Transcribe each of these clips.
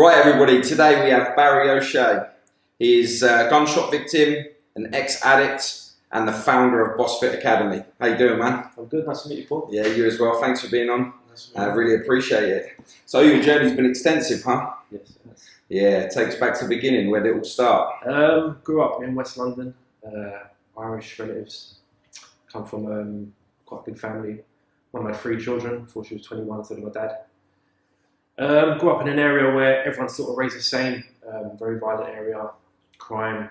Right, everybody, today we have Barry O'Shea. He is a gunshot victim, an ex-addict, and the founder of Boss Fit Academy. How you doing, man? I'm good, nice to meet you, Paul. Yeah, you as well. Thanks for being on. Nice I really appreciate it. So your journey's been extensive, huh? Yes, yes. Yeah, it takes back to the beginning. Where did it all start? Grew up in West London, Irish relatives. Come from quite a big family. Mum had 3 children before she was 21, so did my dad. Grew up in an area where everyone's sort of raised the same, very violent area, crime,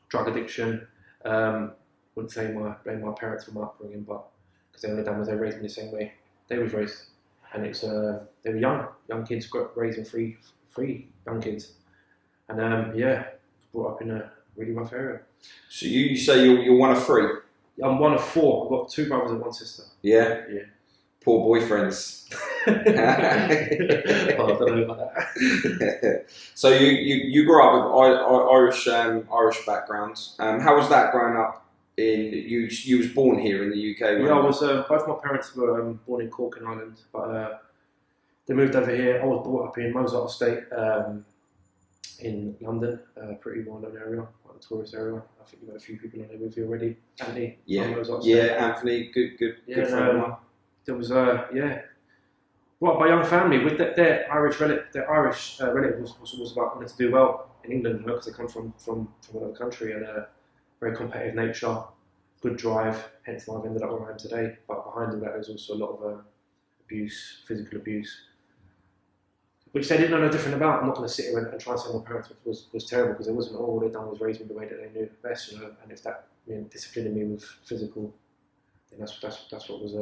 drug addiction. Wouldn't say blame my parents for my upbringing, but because they only done was they raised me the same way they was raised, and it's they were young kids, raising three young kids, and yeah, brought up in a really rough area. So you say you're one of 3? I'm one of 4. I've got 2 brothers and 1 sister. Yeah. Yeah. Poor boyfriends. Oh, I don't know about that. So you grew up with Irish background. How was that growing up? You was born here in the UK. Yeah, I was. Both my parents were born in Cork in Ireland, but they moved over here. I was brought up in Mozart Estate in London, pretty well-known area, quite a tourist area. I think you've had a few people on there with you already. Anthony, Anthony, good friend of mine. There was brought up by a young family with their Irish relative. Their Irish relative was about wanting to do well in England because they come from another country, and very competitive nature, good drive. Hence why I've ended up where I am today. But behind all that, there's also a lot of abuse, physical abuse, which they didn't know no different about. I'm not going to sit here and try and say my parents was terrible, because it wasn't. All they'd done was raise me the way that they knew best, you know. And if that disciplining me with physical, then that's what was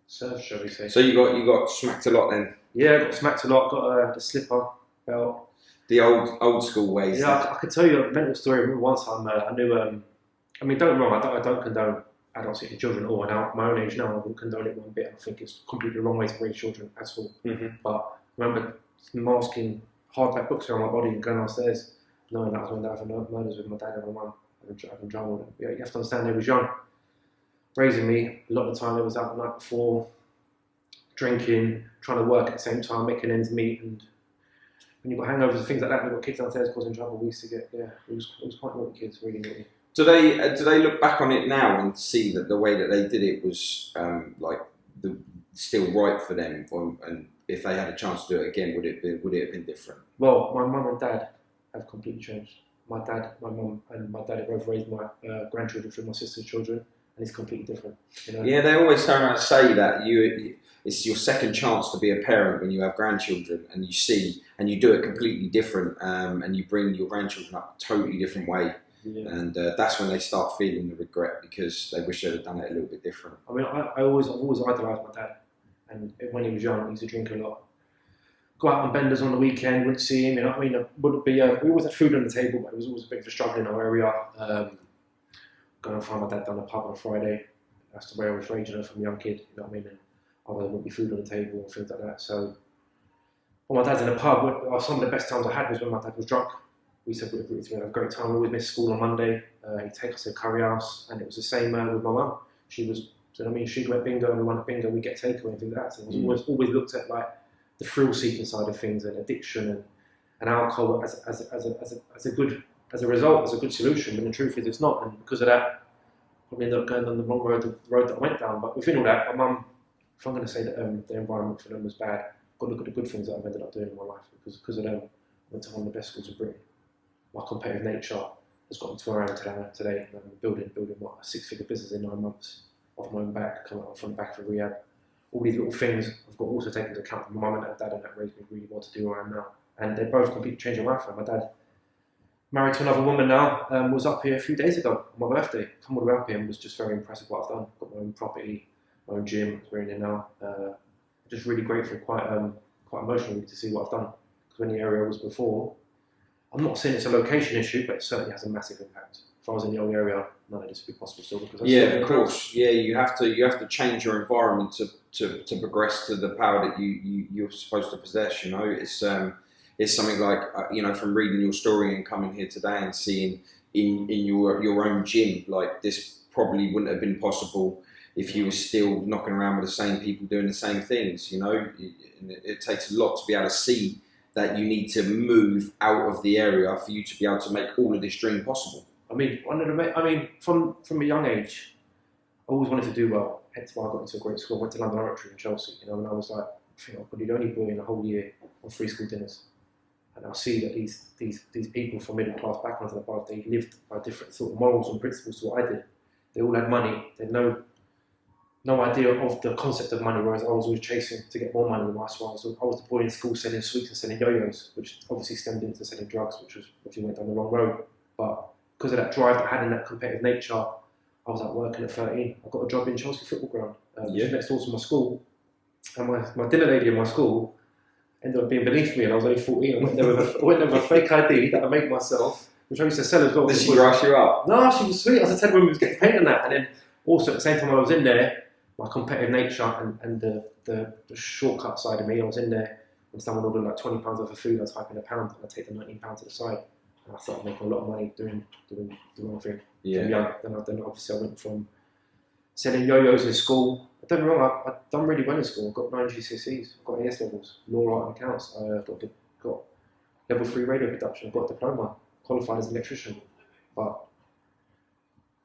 served, shall we say. So you got smacked a lot then? Yeah, I got smacked a lot. Got the slipper belt. The old school ways. Yeah, I could tell you a mental story. I remember one time I knew. I mean, don't get me wrong. I don't condone adults hitting children at all. Now, at my own age now, I wouldn't condone it one bit. I think it's completely the wrong way to raise children at all. Mm-hmm. But I remember masking hardback books around my body and going downstairs, knowing that I was going to have murders with my dad and my mum, having drama with them. Yeah, you have to understand they was young, raising me. A lot of the time they was out the night before, drinking, trying to work at the same time, making ends meet, and when you've got hangovers and things like that, and you've got kids downstairs causing trouble, we used to get, it was quite naughty kids, really naughty. Do they look back on it now and see that the way that they did it was still right for them, and if they had a chance to do it again, would it have been different? Well, my mum and dad have completely changed. My mum and my dad have both raised my grandchildren through my sister's children, and it's completely different. You know? Yeah, they always turn around and say that it's your second chance to be a parent when you have grandchildren, and you do it completely different, and you bring your grandchildren up a totally different way. Yeah. And that's when they start feeling the regret, because they wish they'd have done it a little bit different. I mean, I've always idolised my dad, and when he was young, he used to drink a lot. Go out on benders on the weekend, wouldn't see him. You know what I mean? It wouldn't be. We always had food on the table, but it was always a bit of a struggle in our area. Go and find my dad down the pub on a Friday. That's the way I was raised, from a young kid, you know what I mean? And I wouldn't be food on the table and things like that. So when my dad's in the pub, some of the best times I had was when my dad was drunk. We used to have a great time. We always missed school on Monday. He'd take us to the curry house, and it was the same with my mum. She was, you know what I mean, she'd go at bingo, and we went at bingo, we'd get takeaway and things like that. So it was always looked at like the thrill-seeking side of things, and addiction and alcohol as a good solution. But the truth is, it's not. And because of that, probably ended up going on the wrong road, the road that I went down. But within all that, my mum, if I'm going to say that the environment for them was bad, I've got to look at the good things that I've ended up doing in my life, because of them. I went to one of the best schools in Britain. My competitive nature has got me to where I am today. Building what, a 6-figure business in 9 months off my own back, coming up from the back of rehab. All these little things I've got also taken into account. My mum and dad, and that raised me really well to do where I am now. And they both completely changed my life. My dad, married to another woman now, was up here a few days ago on my birthday. Come all the way up here and was just very impressed with what I've done. Got my own property, my own gym, we're in there now. Just really grateful, quite emotional to see what I've done. Because when the area was before, I'm not saying it's a location issue, but it certainly has a massive impact. If I was in the old area, none of this would be possible still. Because of course. Yeah, you have to change your environment to progress to the power that you're supposed to possess. You know, it's something like from reading your story and coming here today and seeing in your own gym, like this probably wouldn't have been possible if you were still knocking around with the same people doing the same things. You know, it takes a lot to be able to see that you need to move out of the area for you to be able to make all of this dream possible. I mean, from a young age, I always wanted to do well. Hence why I got into a great school. I went to London Oratory in Chelsea. You know, and I was like, I think I'm probably the only boy in the whole year on free school dinners. And I'll see that these people from middle class backgrounds and above, they lived by different sort of morals and principles to what I did. They all had money. They had no idea of the concept of money, whereas I was always chasing to get more money. So I was the boy in school selling sweets and selling yo-yos, which obviously stemmed into selling drugs, which went down the wrong road. But because of that drive that I had and that competitive nature, I was out working at 13. I got a job in Chelsea football ground, which is next door to my school. And my dinner lady in my school ended up being beneath me, and I was only 14. I went there with a fake ID that I made myself, which I used to sell as well. Did she rush you up? No, she was sweet. I was 10 when we was getting paid on that. And then also at the same time I was in there, my competitive nature and the shortcut side of me, I was in there when someone ordered like £20 worth of food, I'd type in £1 and I'd take the £19 to the side. And I started making a lot of money doing the wrong thing. Yeah. Young. Then obviously I went from selling yo-yos in school. Don't get me wrong, I've done really well in school. I've got 9 GCSEs, I've got AS levels, law, art and accounts. I've got level 3 radio production, I've got a diploma, qualified as an electrician. But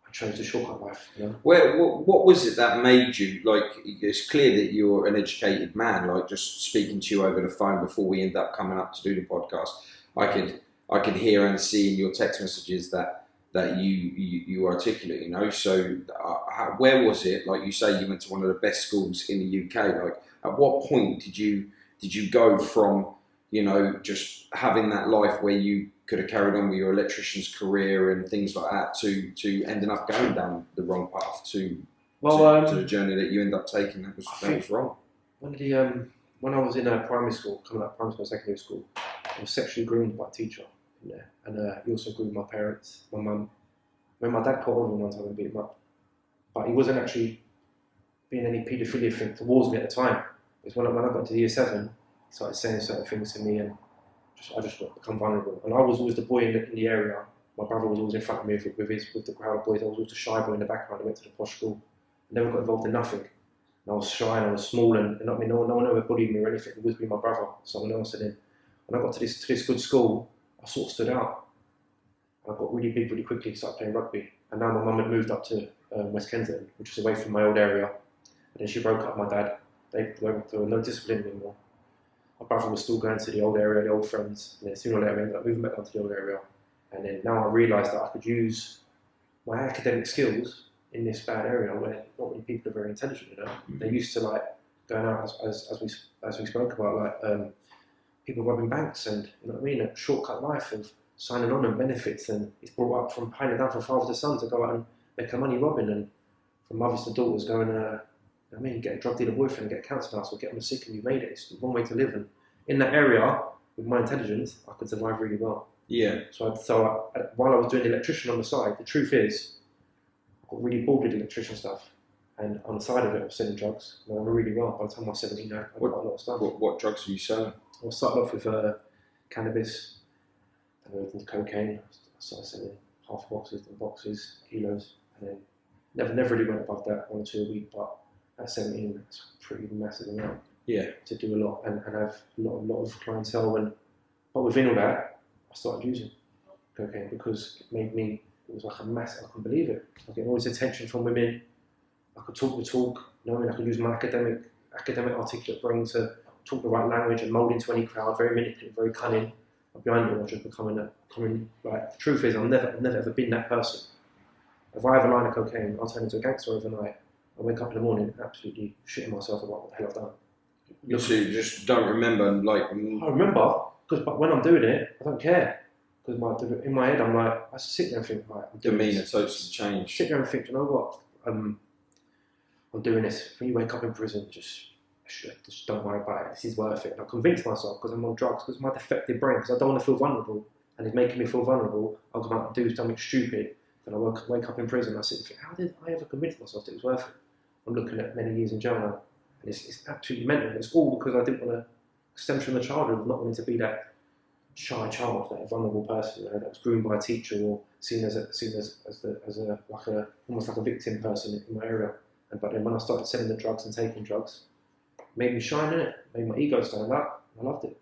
I chose the shortcut life. You know? What was it that made you, like, it's clear that you're an educated man, like just speaking to you over the phone before we end up coming up to do the podcast, I could hear and see in your text messages that you articulate, you know. So where was it, like you say, you went to one of the best schools in the UK, like at what point did you go from, you know, just having that life where you could have carried on with your electrician's career and things like that to ending up going down the wrong path to the journey that you end up taking that was wrong? When I was in primary school, coming out of primary school, secondary school, I was sexually groomed by a teacher in there, and he also groomed my parents, my mum. When my dad caught on him one time and beat him up, but he wasn't actually being any paedophilia thing towards me at the time. Because when I got into year 7, he started saying certain things to me, and I just become vulnerable. And I was always the boy in the area. My brother was always in front of me with the crowd of boys. I was always the shy boy in the background. I went to the posh school. I never got involved in nothing. And I was shy and I was small, and no one ever bullied me or anything. It was me, my brother, someone else. And then when I got to this good school, I sort of stood out. I got really big really quickly, started playing rugby. And now my mum had moved up to West Kensington, which is away from my old area. And then she broke up with my dad. There were no discipline anymore. My brother was still going to the old area, the old friends. And then sooner or later, I ended up moving back down to the old area. And then now I realised that I could use my academic skills in this bad area where not many people are very intelligent, you know. They're used to like going out as we spoke about, like people robbing banks and, you know what I mean, a shortcut life of signing on and benefits, and it's brought up from handing down from father to son to go out and make their money robbing, and from mothers to daughters going, I mean, you get a drug dealer boyfriend, get a cancer house, or get on the sick and you made it. It's the wrong way to live. And in that area, with my intelligence, I could survive really well. Yeah. So while I was doing the electrician on the side, the truth is, I got really bored with the electrician stuff. And on the side of it, I was selling drugs. And I really well. By the time I was 17, I got a lot of stuff. What drugs were you selling? I started off with cannabis, then I moved into cocaine. I started selling half boxes, then boxes, kilos, and then never really went above that, 1 or 2 a week. But at 17, that's a pretty massive amount. Yeah. To do a lot and have a lot of clientele. But within all that, I started using cocaine because it was like a massive, I couldn't believe it. I was getting all this attention from women. I could talk the talk, I could use my academic articulate brain to talk the right language and mould into any crowd, very manipulative, very cunning. But behind it, I was just becoming like, the truth is, I've never ever been that person. If I have a line of cocaine, I'll turn into a gangster overnight. I wake up in the morning absolutely shitting myself about what the hell I've done. So you just don't remember, like... I remember, but when I'm doing it, I don't care. Because in my head, I'm like, I sit there and think, right, I'm doing demeanour this. totally changed. Sit there and think, you know what? I'm doing this. When you wake up in prison, just don't worry about it. This is worth it. And I convince myself because I'm on drugs, because my defective brain, because I don't want to feel vulnerable, and it's making me feel vulnerable. I'll come out and do something stupid. Then I wake up in prison. I sit and think, how did I ever convince myself that it was worth it? I'm looking at many years in jail now, and it's absolutely mental. It's all because I didn't want to stem from the childhood of not wanting to be that shy child, that vulnerable person, that was groomed by a teacher or seen as almost like a victim person in my area. But then when I started selling the drugs and taking drugs, it made me shine in it, made my ego stand up. I loved it.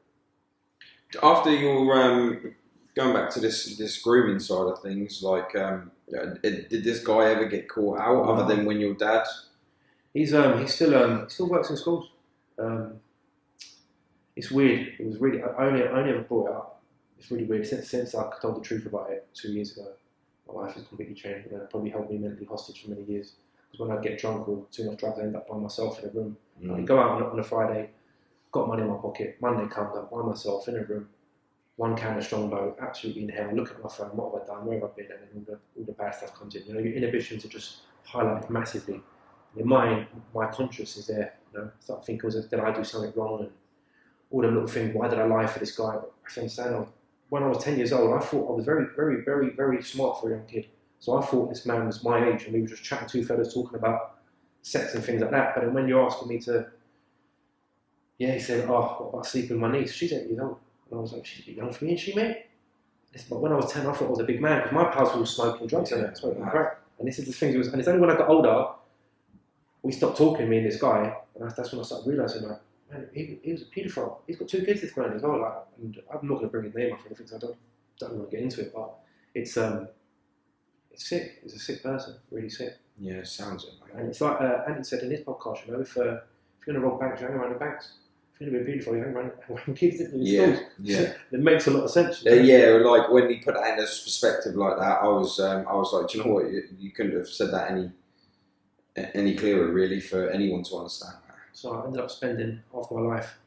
After your going back to this grooming side of things, like did this guy ever get caught out other than when your dad? He still works in schools. It's weird. It was really I only ever brought it up. It's really weird since I told the truth about it 2 years ago. My life has completely changed, and it probably held me mentally hostage for many years. Because when I get drunk or too much drugs, I end up by myself in a room. I go out on a Friday, got money in my pocket. Monday comes, I'm by myself in a room, 1 can of Strongbow, absolutely in hell. Look at my phone, what have I done, where have I been, and then all the bad stuff comes in. Your inhibitions are just highlighted massively. In my conscience is there. I start thinking, did I do something wrong? And all them little things. Why did I lie for this guy? But I understand. When I was 10 years old, I thought I was very, very, very, very smart for a young kid. So I thought this man was my age, and we were just chatting, 2 fellas talking about sex and things like that. But then when you're asking me to, he said, what about sleeping with my niece? She's 8 years old. And I was like, she's a bit young for me, isn't she, mate? But when I was 10, I thought I was a big man, because my pals were all smoking drugs and smoking crack. And this is the thing, and it's only when I got older, we stopped talking, me and this guy, and that's when I started realising, like, man, he was a paedophile. He's got 2 kids, this man as well. Like, and I'm not going to bring his name up or anything, so I don't want to get into it. But it's sick. He's a sick person, really sick. Yeah, sounds it. Mate. And it's like Andy said in his podcast, if you're going to rob banks, you hang around the banks. If you're going to be a paedophile, you hang around kids in the schools. Yeah. It makes a lot of sense. Like when he put that in a perspective like that, I was like, do you know what? You couldn't have said that any clearer, really, for anyone to understand that. So I ended up spending half my life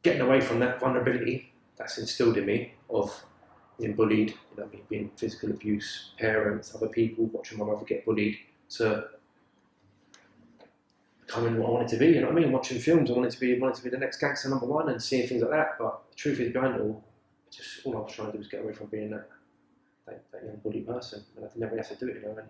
getting away from that vulnerability that's instilled in me of being bullied, being physical abuse, parents, other people, watching my mother get bullied, to becoming what I wanted to be. You know what I mean? Watching films, I wanted to be the next gangster #1 and seeing things like that. But the truth is, behind it all, all I was trying to do was get away from being that young bully person, and I never had to do it. And it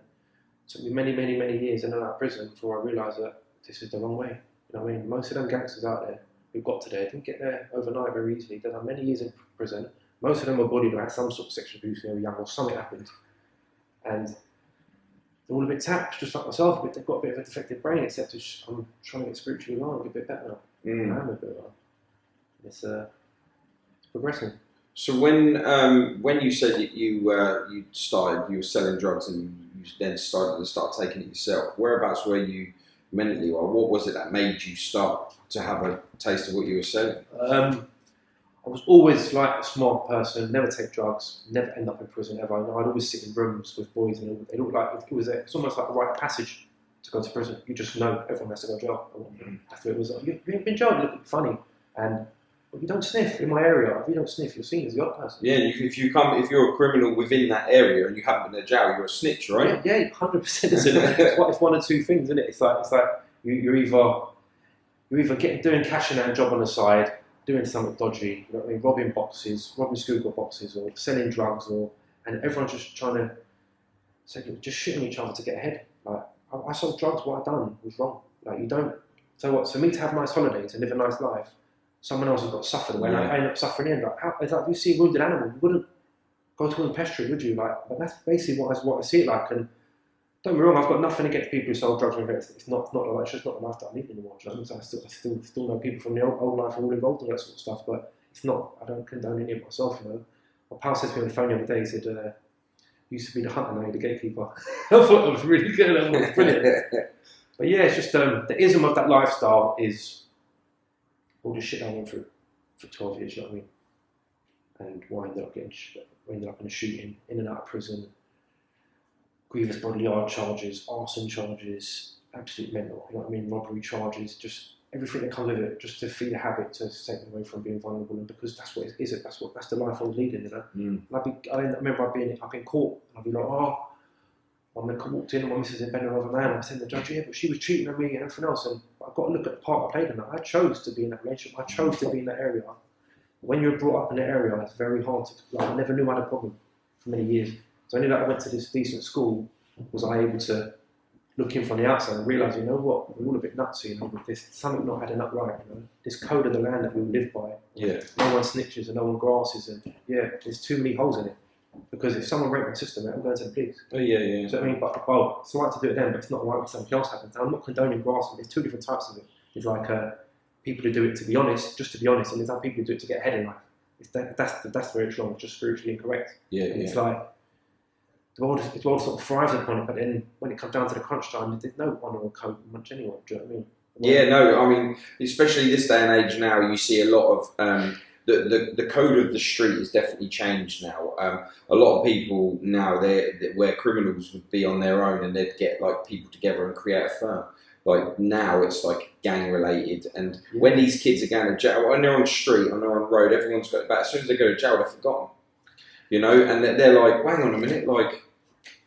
took me many, many, many years in and out of prison before I realised that this is the wrong way. You know what I mean? Most of them gangsters out there who got to there didn't get there overnight very easily. They've done many years in prison. Most of them were bullied or had some sort of sexual abuse when they were young, or something happened. And they're all a bit tapped, just like myself, but they've got a bit of a defective brain, except I'm trying to get spiritually well and get a bit better. I am a bit better. It's progressing. So when you said you were selling drugs and you then started taking it yourself, whereabouts were you mentally, or what was it that made you start to have a taste of what you were selling? I was always like a smart person, never take drugs, never end up in prison ever. I'd always sit in rooms with boys, and it looked like it's almost like a rite of passage to go to prison. You just know everyone has to go to jail. That's what it was. You ain't been jailed, you look funny, but you don't sniff in my area. If you don't sniff, you're seen as the odd person. Yeah, if you're a criminal within that area and you haven't been to jail, you're a snitch, right? Yeah, 100%. It's 1 or 2 things, isn't it? It's like you're either doing cash in hand job on the side, doing something dodgy, you know what I mean, robbing Scooter boxes, or selling drugs, and everyone's just trying to just shitting each other to get ahead. Like, I sold drugs. What I done was wrong. Like you don't. So what? For me to have nice holidays and live a nice life, someone else has got to suffer the way. Like, I end up suffering in. Like, it's like if you see a wounded animal, you wouldn't go to an pestry, would you? Like, but that's basically what I see it like. And don't get me wrong, I've got nothing against people who sold drugs and it's not like it's just not the life that I live anymore. So I still know people from the old life who are all involved in that sort of stuff, but it's not. I don't condone any of it myself. You know, my pal said to me on the phone the other day. He said, "Used to be the hunter, now you're the gatekeeper." I thought that was really good. I thought it was brilliant. But yeah, it's just the ism of that lifestyle is all the shit I went through for 12 years. You know what I mean? And why I ended up in a shooting, in and out of prison. Grievous bodily harm charges, arson charges, absolute mental, you know what I mean, robbery charges, just everything that comes with it, just to feed a habit to take them away from being vulnerable, and because that's what it is, that's the life I was leading, you know. And I remember being up in court, and I'd be like, oh, my man walked in, and my missus had been another man, and I said to the judge, yeah, but she was cheating on me and everything else, and I've got to look at the part I played in that. I chose to be in that relationship, I chose to be in that area. When you're brought up in that area, it's very hard to, like, I never knew I had a problem for many years. So I knew that I went to this decent school, was I able to look in from the outside and realise, you know what, we're all a bit nutsy, you know, with this, something not adding up right, you know, this code of the land that we all live by, no one snitches and no one grasses, and there's too many holes in it, because if someone raped my sister, mate, I'm going to the police. Oh yeah. So I mean, but well, it's right to do it then, but it's not right when something else happens. And I'm not condoning grasping, there's two different types of it. There's like people who do it to be honest, just to be honest, and there's other people who do it to get ahead in life. That's very wrong, it's just spiritually incorrect. It's like, the world sort of thrives upon it, but then when it comes down to the crunch time, there's no honour or code much anyway. Do you know what I mean? Yeah, no, I mean, especially this day and age now, you see a lot of the code of the street has definitely changed now. A lot of people now, where criminals would be on their own and they'd get like people together and create a firm. Like now, it's like gang related, and when these kids are going to jail, when they're on the street, and they're on the road, everyone's got it back. As soon as they go to jail, they're forgotten. You know, and they're like, hang on a minute, like,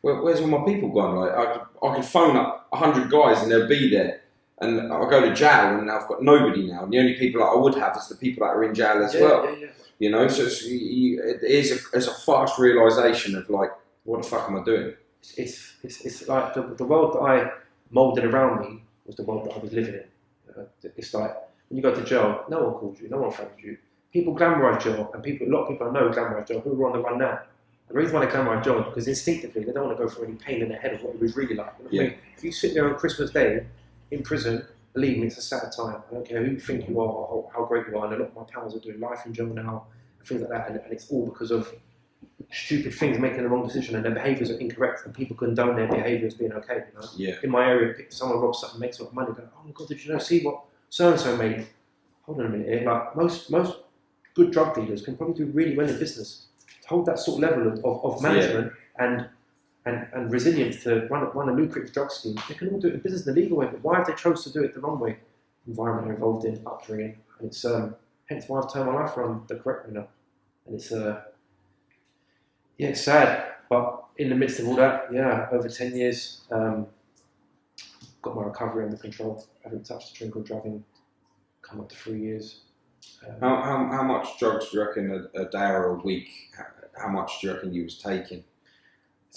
where's all my people gone? Like, I could phone up 100 guys and they'll be there, and I'll go to jail and I've got nobody now. And the only people that I would have is the people that are in jail as well. You know, so it's a fast realisation of like, what the fuck am I doing? It's like the world that I moulded around me was the world that I was living in. It's like when you go to jail, no one calls you, no one phones you. People glamorise jail, and a lot of people I know glamorise jail who are on the run now. The reason why they glamorise jail is because instinctively they don't want to go through any pain in their head of what it was really like. You know what I mean? If you sit there on Christmas Day in prison, believe me, it's a sad time. I don't care who you think you are or how great you are, and a lot of my pals are doing life in jail now, and things like that, and it's all because of stupid things, making the wrong decision, and their behaviours are incorrect, and people condone their behaviour as being okay. You know? In my area, if someone robs something, makes a lot of money, go, oh my God, did you know, see what so-and-so made? Hold on a minute here. Like, most good drug dealers can probably do really well in business. To hold that sort of level of management and resilience to run a lucrative drug scheme, they can all do it in business in the legal way, but why have they chose to do it the wrong way? Environment they're involved in, upbringing, and it's hence why I've turned my life around the correct way now. And it's it's sad, but in the midst of all that, over 10 years, got my recovery under control. I haven't touched a drink or driving, come up to 3 years. How much drugs do you reckon a day or a week? How much do you reckon you was taking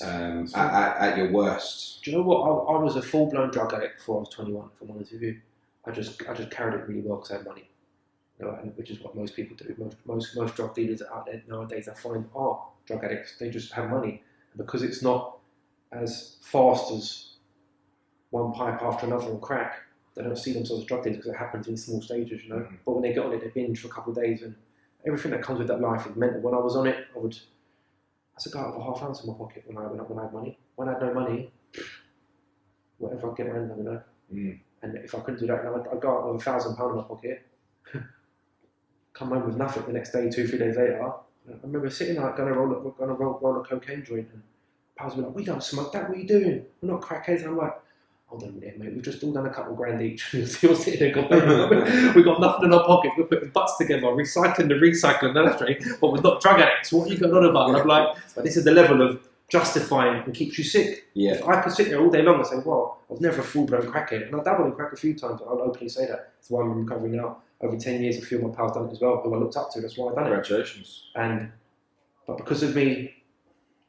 at your worst? Do you know what? I was a full-blown drug addict before I was 21. If I'm honest with you, I just carried it really well because I had money, you know, which is what most people do. Most drug dealers out there nowadays, I find, are drug addicts. They just have money, and because it's not as fast as one pipe after another on crack, they don't see themselves as drug dealers because it happens in small stages, you know. But when they get on it, they binge for a couple of days, and everything that comes with that life is mental. When I was on it, I said, go out with a half ounce in my pocket when I had money. When I had no money, whatever I get around, you know. And if I couldn't do that, I'd go out with £1,000 in my pocket, come home with nothing the next day, 2-3 days later. I remember sitting there, going to roll a cocaine joint, and pals were like, we don't smoke that, what are you doing? We're not crackheads. And I'm like, hold on a minute, mate, we've just all done a couple grand each. You're sitting there complaining, we've got nothing in our pocket, we're putting butts together, recycling the recycling, that's right, but we're not drug addicts, what are you going on about? And I'm like, but this is the level of justifying and keeps you sick. If I could sit there all day long and say, well, I was never a full-blown crackhead, and I dabbled in crack a few times, I'll openly say that. That's why I'm recovering now. Over 10 years, a few of my pals done it as well, who I looked up to, that's why I done it. Congratulations. But because of me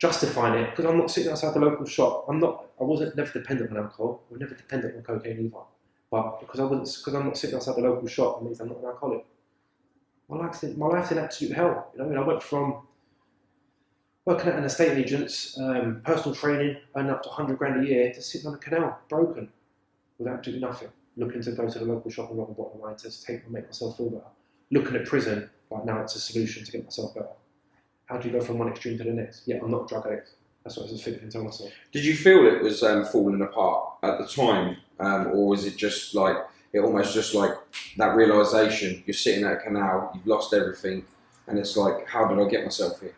justifying it because I'm not sitting outside the local shop. I wasn't never dependent on alcohol. I was never dependent on cocaine either. But because I'm not sitting outside the local shop, it means I'm not an alcoholic. My life's in absolute hell. You know, I mean, I went from working at an estate agent's, personal training, earning up to 100 grand a year, to sitting on a canal, broken, with absolutely nothing, looking to go to the local shop and rob a bottle of wine to make myself feel better. Looking at prison, like now it's a solution to get myself better. How do you go from one extreme to the next? Yeah, I'm not a drug addict. That's what I was thinking to myself. Did you feel it was falling apart at the time, or was it just like it almost just like that realization? You're sitting at a canal, you've lost everything, and it's like, how did I get myself here?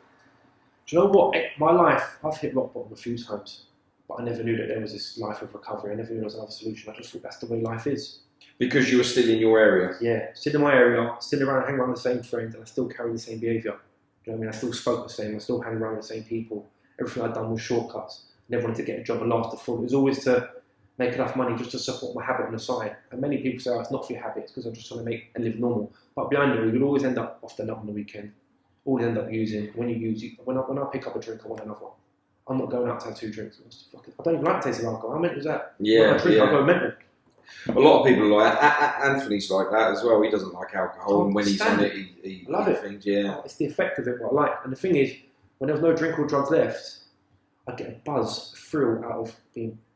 Do you know what? My life, I've hit rock bottom a few times, but I never knew that there was this life of recovery. I never knew there was another solution. I just thought that's the way life is. Because you were still in your area. Yeah, still in my area, still hang around the same friends, and I still carry the same behaviour. You know what I mean? I still spoke the same, I still hang around with the same people. Everything I'd done was shortcuts. Never wanted to get a job and last the full. It was always to make enough money just to support my habit on the side. And many people say, oh, it's not for your habits because I'm just trying to make and live normal. But behind it, we would always end up off the nut on the weekend. Always end up using. When I pick up a drink, I want another one. I'm not going out to have 2 drinks. I don't even like the taste of alcohol. How mental is that? Yeah, when I drink, I go mental. A lot of people like Anthony's like that as well. He doesn't like alcohol, and when he's on it, he love it. Things, yeah. It's the effect of it what I like. And the thing is, when there was no drink or drugs left, I get a buzz, a thrill out of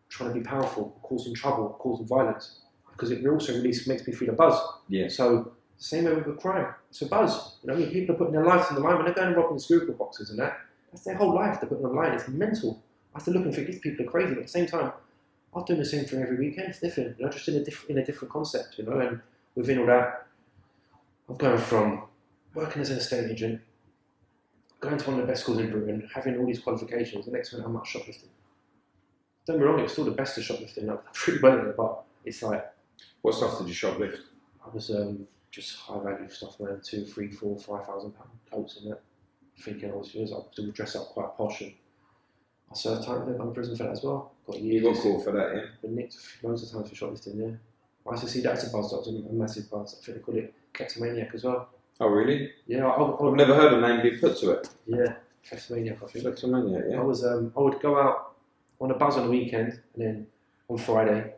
trying to be powerful, causing trouble, causing violence, because it also makes me feel a buzz. Yeah. So the same way with crime, it's a buzz. You know, I mean, people are putting their lives on the line when they're going and robbing the screw boxes and that. That's their whole life. They're putting on the line. It's mental. I have to look and think these people are crazy, but at the same time, I'm doing the same thing every weekend. It's different, you know, just in a different concept, you know. And within all that, I'm going from working as an estate agent, going to one of the best schools in Britain, having all these qualifications. The next minute, I'm not shoplifting. Don't get me wrong, it's still the best of shoplifting. I'm pretty well at it, but it's like. What stuff did you shoplift? I was just high value stuff, man. 2, 3, 4, 5,000 pound coats and that. Thinking I was dress up quite posh, and I served time in prison for that as well. You got caught for that, yeah? Been nicked loads of times for shoplifting, yeah. I used to see that as a buzz. That was a massive buzz. I think they call it kleptomaniac as well. Oh, really? Yeah, I've never heard a name be put to it. Yeah, kleptomaniac, I think. Kleptomaniac, yeah. I would go out on a buzz on the weekend, and then on Friday,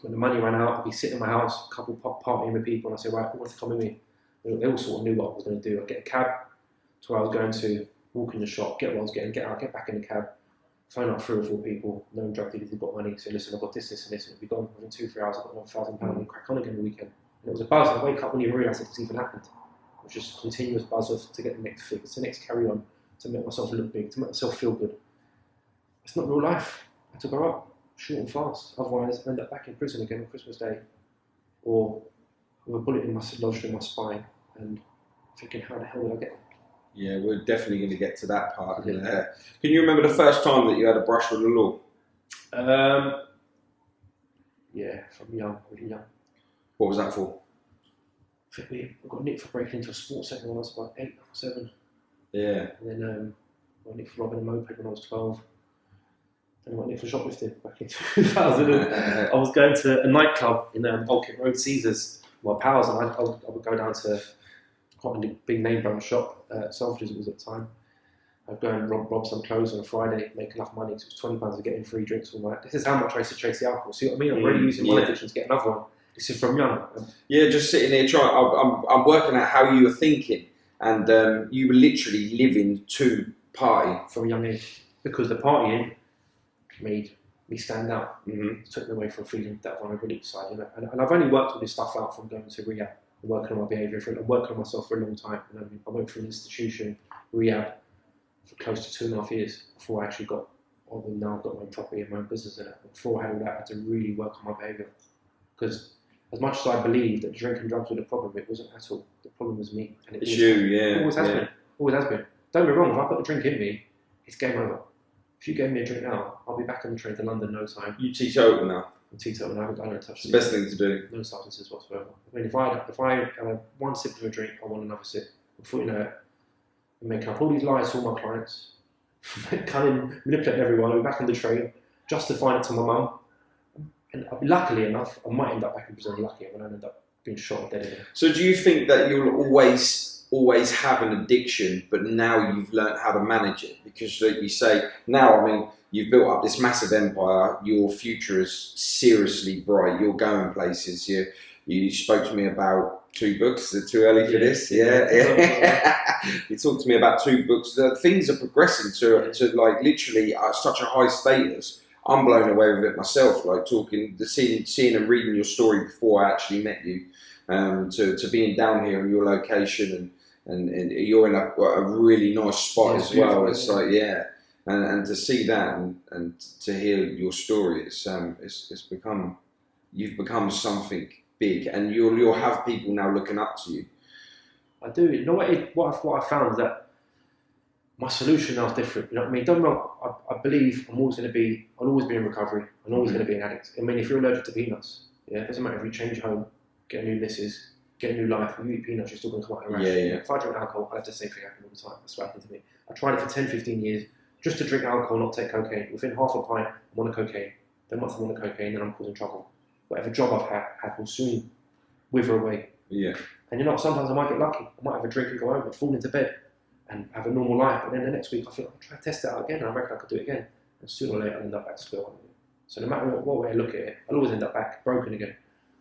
when the money ran out, I'd be sitting in my house, a couple partying with people, and I'd say, right, who wants to come with me? They all sort of knew what I was going to do. I'd get a cab to where I was going to, walk in the shop, get what I was getting, get out, get back in the cab, phone up 3 or 4 people, known drug dealers who've got money, say, listen, I've got this, and this, and it'll be gone within 2, 3 hours. I've got another £1,000 and crack on again the weekend. And it was a buzz. I wake up when you realise it's even happened. It was just a continuous buzz to get the next fix, the next carry on, to make myself look big, to make myself feel good. It's not real life. I had to grow up short and fast. Otherwise, I end up back in prison again on Christmas Day, or with a bullet lodged in my spine, and thinking, how the hell did I get there? Yeah, we're definitely going to get to that part. Yeah. Can you remember the first time that you had a brush with the law? Yeah, from really young. What was that for? I think we got nicked for breaking into a sports centre when I was about 8 or 7. Yeah. And then I got nicked for robbing a moped when I was 12. And I got nicked for shoplifting back in 2000. I was going to a nightclub in Old Kent Road, Caesars, with my pals, and I would go down to quite a big name brand shop, Selfridges it was at the time. I'd go and rob some clothes on a Friday, make enough money, because it was £20 to get in free drinks all night. This is how much I used to chase the alcohol. See what I mean? I'm already using one addiction to get another one. This is from young. Yeah, just sitting there trying. I'm working out how you were thinking, and you were literally living to party from a young age, because the partying made me stand out. Mm-hmm. It took me away from feeling that vulnerability side, you know. And I've only worked all this stuff out from going to rehab, and working on my behaviour, and working on myself for a long time. You know, I went through an institution, rehab, for close to 2.5 years before I actually got. Although now I've got my own property and my own business in it. Before I had all that, I had to really work on my behaviour, because as much as I believed that drink and drugs were the problem, it wasn't at all. The problem was me. And it's you, yeah. It always has been. Always has been. Don't get me wrong, if I put a drink in me, it's game over. If you gave me a drink now, I'll be back on the train to London no time. You teetotal now? I'm teetotal now, I don't touch it. It's the best thing to do. No substances whatsoever. I mean, if I have one sip of a drink, I want another sip. Before you know it, I'm making up all these lies to all my clients, cunning, manipulating everyone, I'll be back on the train, justifying it to my mum. And luckily enough, I might end up back in prison. Lucky, I won't end up being shot or dead again. So, do you think that you'll always always have an addiction, but now you've learned how to manage it. Because like you say, now, I mean, you've built up this massive empire, your future is seriously bright, you're going places. You spoke to me about 2 books. Is it too early for this? Yeah. You talked to me about 2 books. Things are progressing to like literally such a high status. I'm blown away with it myself, like seeing and reading your story before I actually met you, to being down here in your location and you're in a really nice spot as well. It's like, and to see that and to hear your story, it's you've become something big, and you'll have people now looking up to you. I do. You know what I found is that my solution now is different. You know what I mean? Don't know. I believe I'll always be in recovery. I'm always going to be an addict. I mean, if you're allergic to peanuts, it doesn't matter if you change home, get a new missus, get a new life. If you eat peanuts, you're still going to come out in a rash. If I drink alcohol, I have to say thing happen all the time. That's what happened to me. I tried it for 10, 15 years just to drink alcohol, not take cocaine. Within half a pint, I'm on a cocaine. Then once I'm on a cocaine, then I'm causing trouble. Whatever job I've had will soon wither away. Yeah. And sometimes I might get lucky. I might have a drink and go home and fall into bed and have a normal life. But then the next week I think I'll try to test it out again, and I reckon I could do it again. And sooner or later I'll end up back to square one. So no matter what way I look at it, I'll always end up back broken again.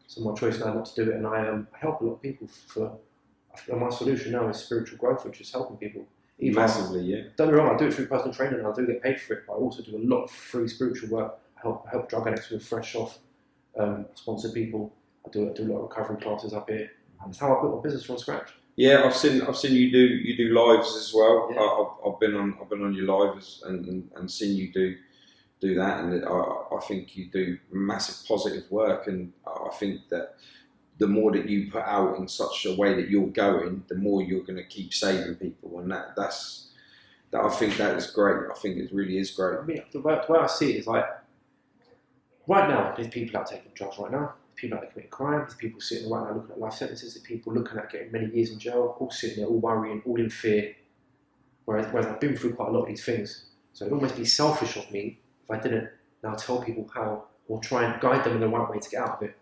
So my choice now not to do it, and I help a lot of people my solution now is spiritual growth, which is helping people. Massively, yeah. Don't get me wrong, I do it through personal training and I do get paid for it, but I also do a lot of free spiritual work. I help drug addicts with fresh off, sponsor people. I do a lot of recovery classes up here. And that's how I built my business from scratch. Yeah, I've seen you do lives as well. Yeah. I've been on your lives and seen you do that, and I think you do massive positive work, and I think that the more that you put out in such a way that you're going, the more you're going to keep saving people, and that's I think that is great. I think it really is great. I mean, the way I see it is like, right now, there's people out taking drugs right now. People out there committing crime. There's people sitting right now looking at life sentences. There's people looking at getting many years in jail, all sitting there, all worrying, all in fear. Whereas I've been through quite a lot of these things. So it'd almost be selfish of me if I didn't now tell people how, or try and guide them in the right way to get out of it.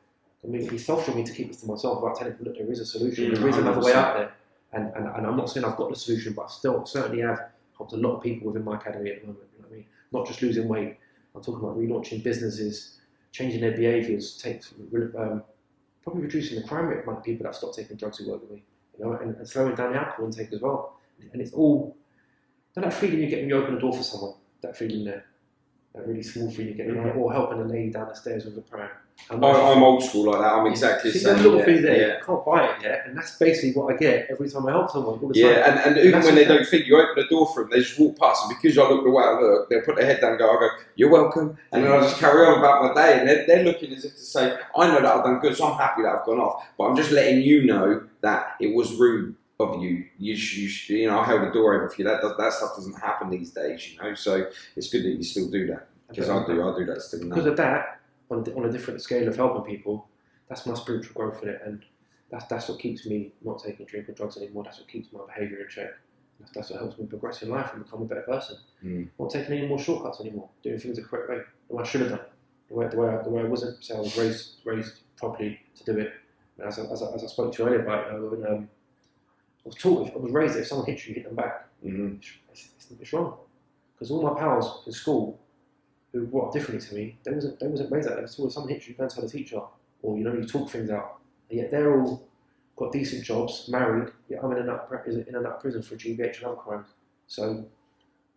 I mean, it'd be selfish of me to keep this to myself without telling people, look, there is a solution, there is another way out there. And I'm not saying I've got the solution, but I still certainly have helped a lot of people within my academy at the moment. You know what I mean? Not just losing weight. I'm talking about relaunching businesses, changing their behaviours, probably reducing the crime rate among people that stop taking drugs who work with me, and slowing down the alcohol intake as well. And it's all that feeling you get when you open the door for someone, that feeling there, that really small feeling you get, or helping a lady down the stairs with a pram. I'm old school like that. I'm exactly the same. Little things there, you can't buy it yet, and that's basically what I get every time I help someone. All the time. And even when they don't think, you open the door for them, they just walk past, and because I look the way I look, they'll put their head down and go, you're welcome, and then I just carry on about my day, and they're looking as if to say, I know that I've done good, so I'm happy that I've gone off, but I'm just letting you know that it was rude of you. I held the door open for you. That stuff doesn't happen these days, so it's good that you still do that, because I do that still now. Because of that, on a different scale of helping people, that's my spiritual growth in it, and that's what keeps me not taking drink or drugs anymore. That's what keeps my behaviour in check. That's what helps me progress in life and become a better person. Not taking any more shortcuts anymore, doing things the correct way, the way I should have done, the way I wasn't. So I was raised properly to do it. And as I spoke to you earlier about, when I was raised that if someone hits you, hit them back. It's wrong, because all my pals in school who brought up differently to me, they wasn't raised like that. So if someone hits you, go and tell the teacher, or you talk things out. And yet they're all got decent jobs, married. Yet I'm in and out of prison for GBH and other crimes. So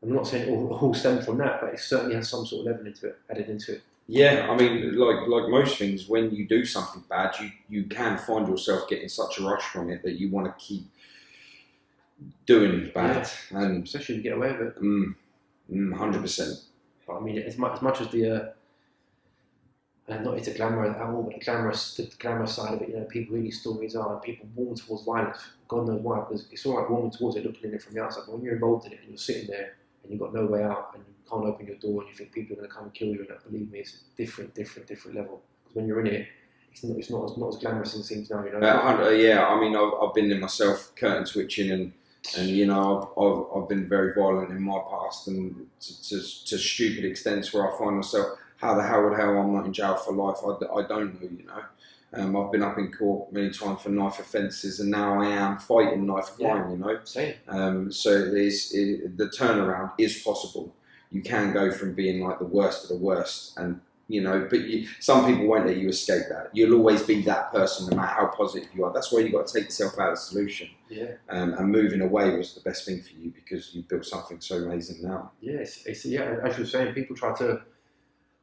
I'm not saying it all stems from that, but it certainly has some sort of level added into it. Yeah, I mean, like most things, when you do something bad, you can find yourself getting such a rush from it that you want to keep doing bad, and especially if you get away with it. 100%. But I mean, as much as the not it's a glamour at all, but the glamorous side of it, people who these stories are, and people warm towards violence. God knows why, because it's all right warming towards it, looking at it from the outside. But when you're involved in it and you're sitting there and you've got no way out and you can't open your door and you think people are going to come and kill you, and believe me, it's a different level. Because when you're in it, it's not as glamorous as it seems now. I mean, I've been there myself, curtain twitching, and I've been very violent in my past, and to stupid extents where I find myself how the hell I'm not in jail for life, I don't know, you know. I've been up in court many times for knife offences, and now I am fighting knife crime, you know. Same. So the turnaround is possible. You can go from being like the worst of the worst, and you know, but some people won't let you escape that. You'll always be that person, no matter how positive you are. That's why you've got to take yourself out of the solution. Yeah. And moving away was the best thing for you, because you built something so amazing now. Yeah, yeah. As you were saying, people try to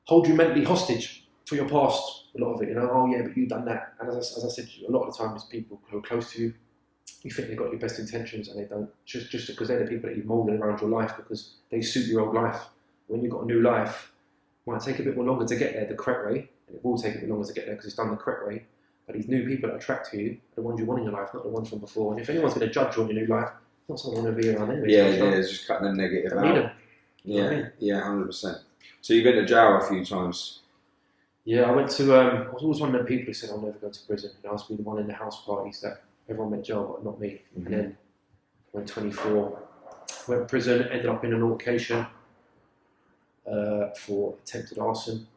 hold you mentally hostage for your past. A lot of it, you know. Oh yeah, but you've done that. And as I said, a lot of the times, people who are close to you, you think they've got your best intentions, and they don't. Just because they're the people that you've moulded around your life, because they suit your old life. When you've got a new life, it might take a bit more longer to get there the correct way, and it will take a bit longer to get there because it's done the correct way. But these new people that attract to you are the ones you want in your life, not the ones from before. And if anyone's going to judge you on your new life, it's not someone you want to be around anyway. It's just cutting the negative out. Yeah, 100%. So you've been to jail a few times. Yeah, I went to. I was always one of the people who said I'll never go to prison. I was be the one in the house parties that everyone went to jail, but not me. Mm-hmm. And then when 24, went to prison, ended up in an altercation for attempted arson.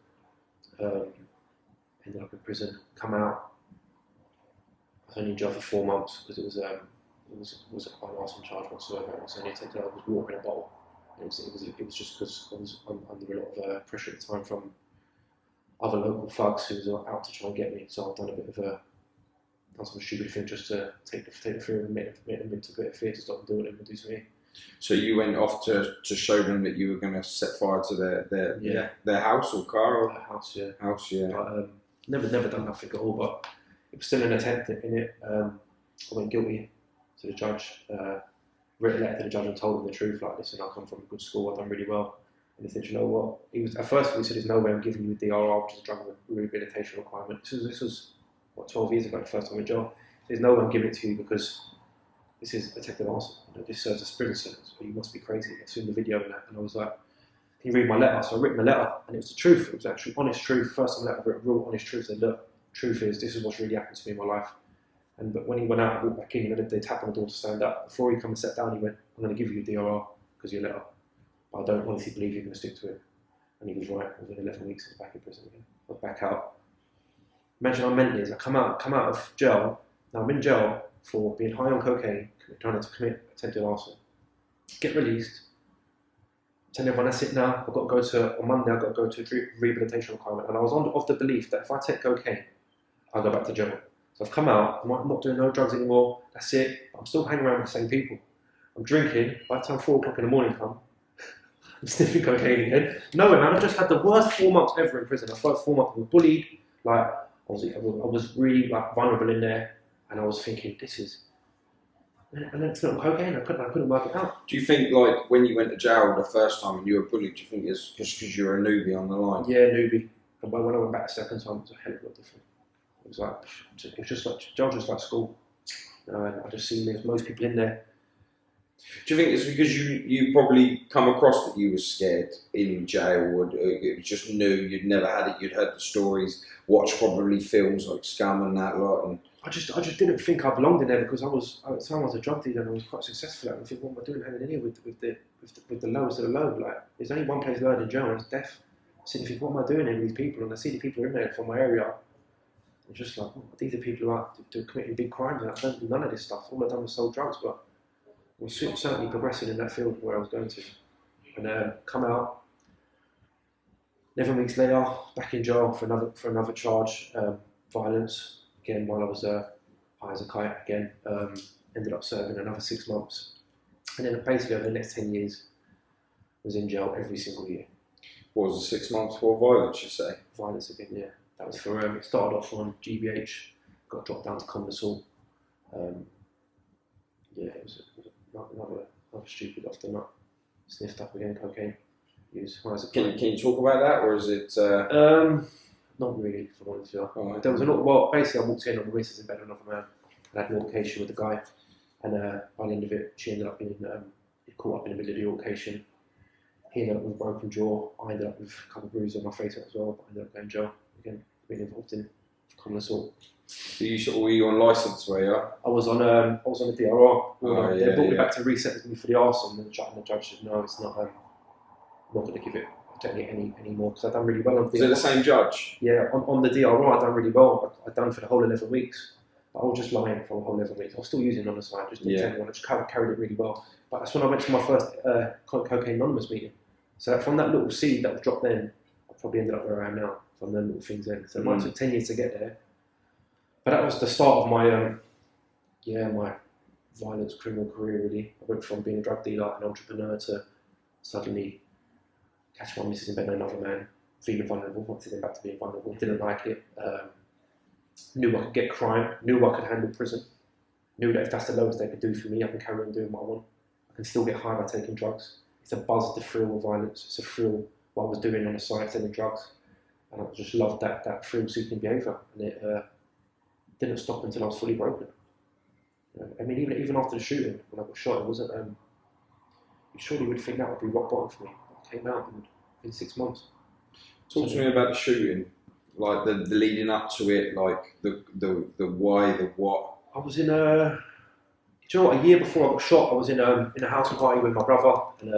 Ended up in prison, come out. I was only in jail for 4 months because it was an arson charge whatsoever. It was only attempted. I was walking a bottle. It was just because I was under a lot of pressure at the time from other local thugs who were out to try and get me. So I've done some stupid thing just to take the fear and make them into a bit of fear to stop them doing what they would do to me. So you went off to show them that you were going to set fire to their house or car or house, yeah. House, yeah. But never done nothing at all. But it was still an attempt in it. I went guilty to the judge. Wrote a letter to the judge and told him the truth. Like, listen, I come from a good school. I've done really well. And he said, you know what? At first he said, there's no way I'm giving you a DRR, which is a drug rehabilitation requirement. This was 12 years ago, the first time in jail. There's no way I'm giving it to you because this is attempted arson. You know, this serves a prison sentence. You must be crazy. I've seen the video and that, and I was like, can you read my letter? So I written the letter, and it was the truth. It was actually honest truth. First time I wrote real honest truth. Said, look, truth is, this is what's really happened to me in my life. But when he went out and walked back in, you know, they tapped on the door to stand up. Before he come and sat down, he went, I'm going to give you a DRR because of your letter. But I don't honestly believe you're going to stick to it. And he was right. Within 11 weeks, I was back in prison again. I was back out. Imagine how mentally is. I come out of jail. Now I'm in jail for being high on cocaine, trying to commit attempted arson. Get released. Tell everyone that's it now. On Monday I've got to go to a rehabilitation requirement. And I was of the belief that if I take cocaine, I'll go back to jail. So I've come out, I'm not doing no drugs anymore, that's it. I'm still hanging around with the same people. I'm drinking, by the time 4 o'clock in the morning come, I'm sniffing cocaine again. No, man, I've just had the worst 4 months ever in prison. The first 4 months I was bullied, like, I was really like vulnerable in there, and I was thinking, this is, and then it's not cocaine, I couldn't work it out. Do you think, like, when you went to jail the first time and you were bullied, do you think it's just because you're a newbie on the line? Yeah, newbie. But when I went back the second time, it was a hell of a lot different. It was just like jail, just like school. I just seen there's most people in there. Do you think it's because you probably come across that you were scared in jail, or it was just new, you'd never had it, you'd heard the stories, watched probably films like Scum and that lot, and I just didn't think I belonged in there because at the time I was a drug dealer and I was quite successful at it. I think, what am I doing hanging in here with the lowest of the low? Like, there's only one place lower than jail, and it's death. So you think, what am I doing here with these people? And I see the people in there from my area. It's just like, these are people who are committing big crimes, and I don't do none of this stuff. All I've done was sell drugs, but I was certainly progressing in that field where I was going to. And come out, 11 weeks later, back in jail for another charge, violence. Again, while I was high as a kite again, ended up serving another 6 months. And then basically over the next 10 years, I was in jail every single year. What was the 6 months for? Violence, you say? Violence again, yeah. That was for, it started off on GBH, got dropped down to common assault. Yeah, it was another stupid after not sniffed up again, cocaine. Can you talk about that, or is it? Not really, for honest with you. Oh, there was a lot. Well, basically, I walked in on the wrist in bed with another man. I had an altercation with the guy, and by the end of it, she ended up being caught up in the middle of the altercation. He ended up with a broken jaw. I ended up with a couple of bruises on my face as well. But I ended up going to jail again, being involved in common assault. Were you on licence, were you? I was on the DRR. They brought me back to reset me for the arson, and the judge said, no, it's not. I'm not going to give it. I don't get any more because I've done really well on Was it the same judge? Yeah, on the DRI I've done really well. I've done for the whole 11 weeks. But I was just lying for the whole 11 weeks. I was still using it on the side, just didn't tell anyone. I just carried it really well. But that's when I went to my first Cocaine Anonymous meeting. So from that little seed that was dropped then, I probably ended up where I am now from them little things then. So it might took 10 years to get there. But that was the start of my my violence criminal career really. I went from being a drug dealer and entrepreneur to suddenly catch my missus in bed with another man, feeling vulnerable, wanted him back to being vulnerable, didn't like it. Knew I could get crime, knew I could handle prison, knew that if that's the lowest they could do for me, I can carry on doing what I want. I can still get high by taking drugs. It's a buzz, the thrill of violence. It's a thrill what I was doing on the side, selling drugs. And I just loved that thrill-seeking behaviour. And it didn't stop until I was fully broken. I mean, even after the shooting, when I got shot, it wasn't. You surely would think that would be rock bottom for me. I came out in 6 months. Talk to me about the shooting, like the leading up to it, like the why, the what. I was in a. Do you know what? A year before I got shot, I was in a house party with my brother, and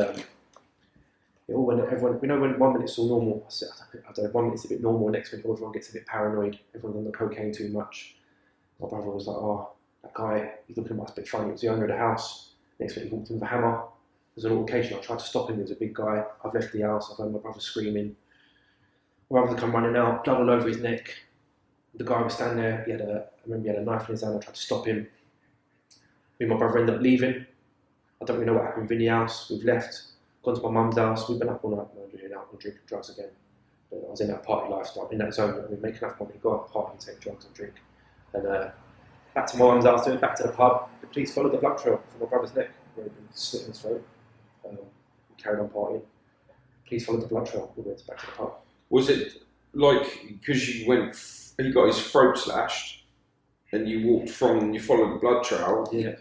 it all went. Everyone, when 1 minute it's all normal. I don't know. 1 minute's a bit normal. Next minute, everyone gets a bit paranoid. Everyone's on the cocaine too much. My brother was like, "Oh, that guy, he's looking at us a bit funny." It was the owner of the house. Next minute, he walked in with a hammer. There was an altercation. I tried to stop him. He was a big guy. I've left the house. I've heard my brother screaming. My brother come running out, blood all over his neck. The guy was standing there. I remember he had a knife in his hand. I tried to stop him. Me and my brother ended up leaving. I don't really know what happened with Vinny's house. We've left, gone to my mum's house. We've been up all night, doing out and drinking drugs again. But I was in that party lifestyle, in that zone. I mean, making enough money, go out, party, and take drugs and drink. And back to my mum's house, back to the pub. The police followed the blood trail from my brother's neck, where he'd been slit in his throat. We carried on partying. Police followed the blood trail. We went back to the pub. Was it like because he got his throat slashed, and you followed the blood trail? Yeah.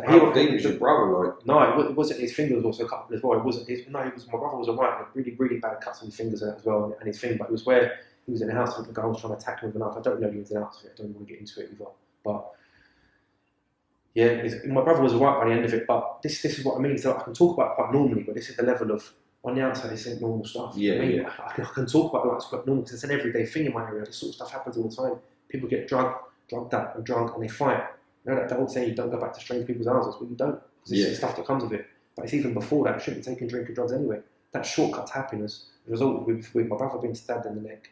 How big was your brother like? No, it wasn't. His finger was also cut as well. It wasn't. My brother was alright. Had really, really bad cuts on his fingers as well, and his finger. But it was where he was in the house and the guy was trying to attack him with a knife. I don't know the ins and outs of it. I don't want to get into it either. But yeah, my brother was alright by the end of it. But this is what I mean. So I can talk about it quite normally, but this is the level of. On the outside, this ain't normal stuff. Yeah, I mean, I can talk about it like it's quite normal because it's an everyday thing in my area. This sort of stuff happens all the time. People get drugged up and drunk, and they fight. You know that old saying, you don't go back to strange people's houses. Well, you don't. Because this is the stuff that comes of it. But it's even before that. You shouldn't be taking drinking drugs anyway. That shortcut to happiness, the result with my brother being stabbed in the neck.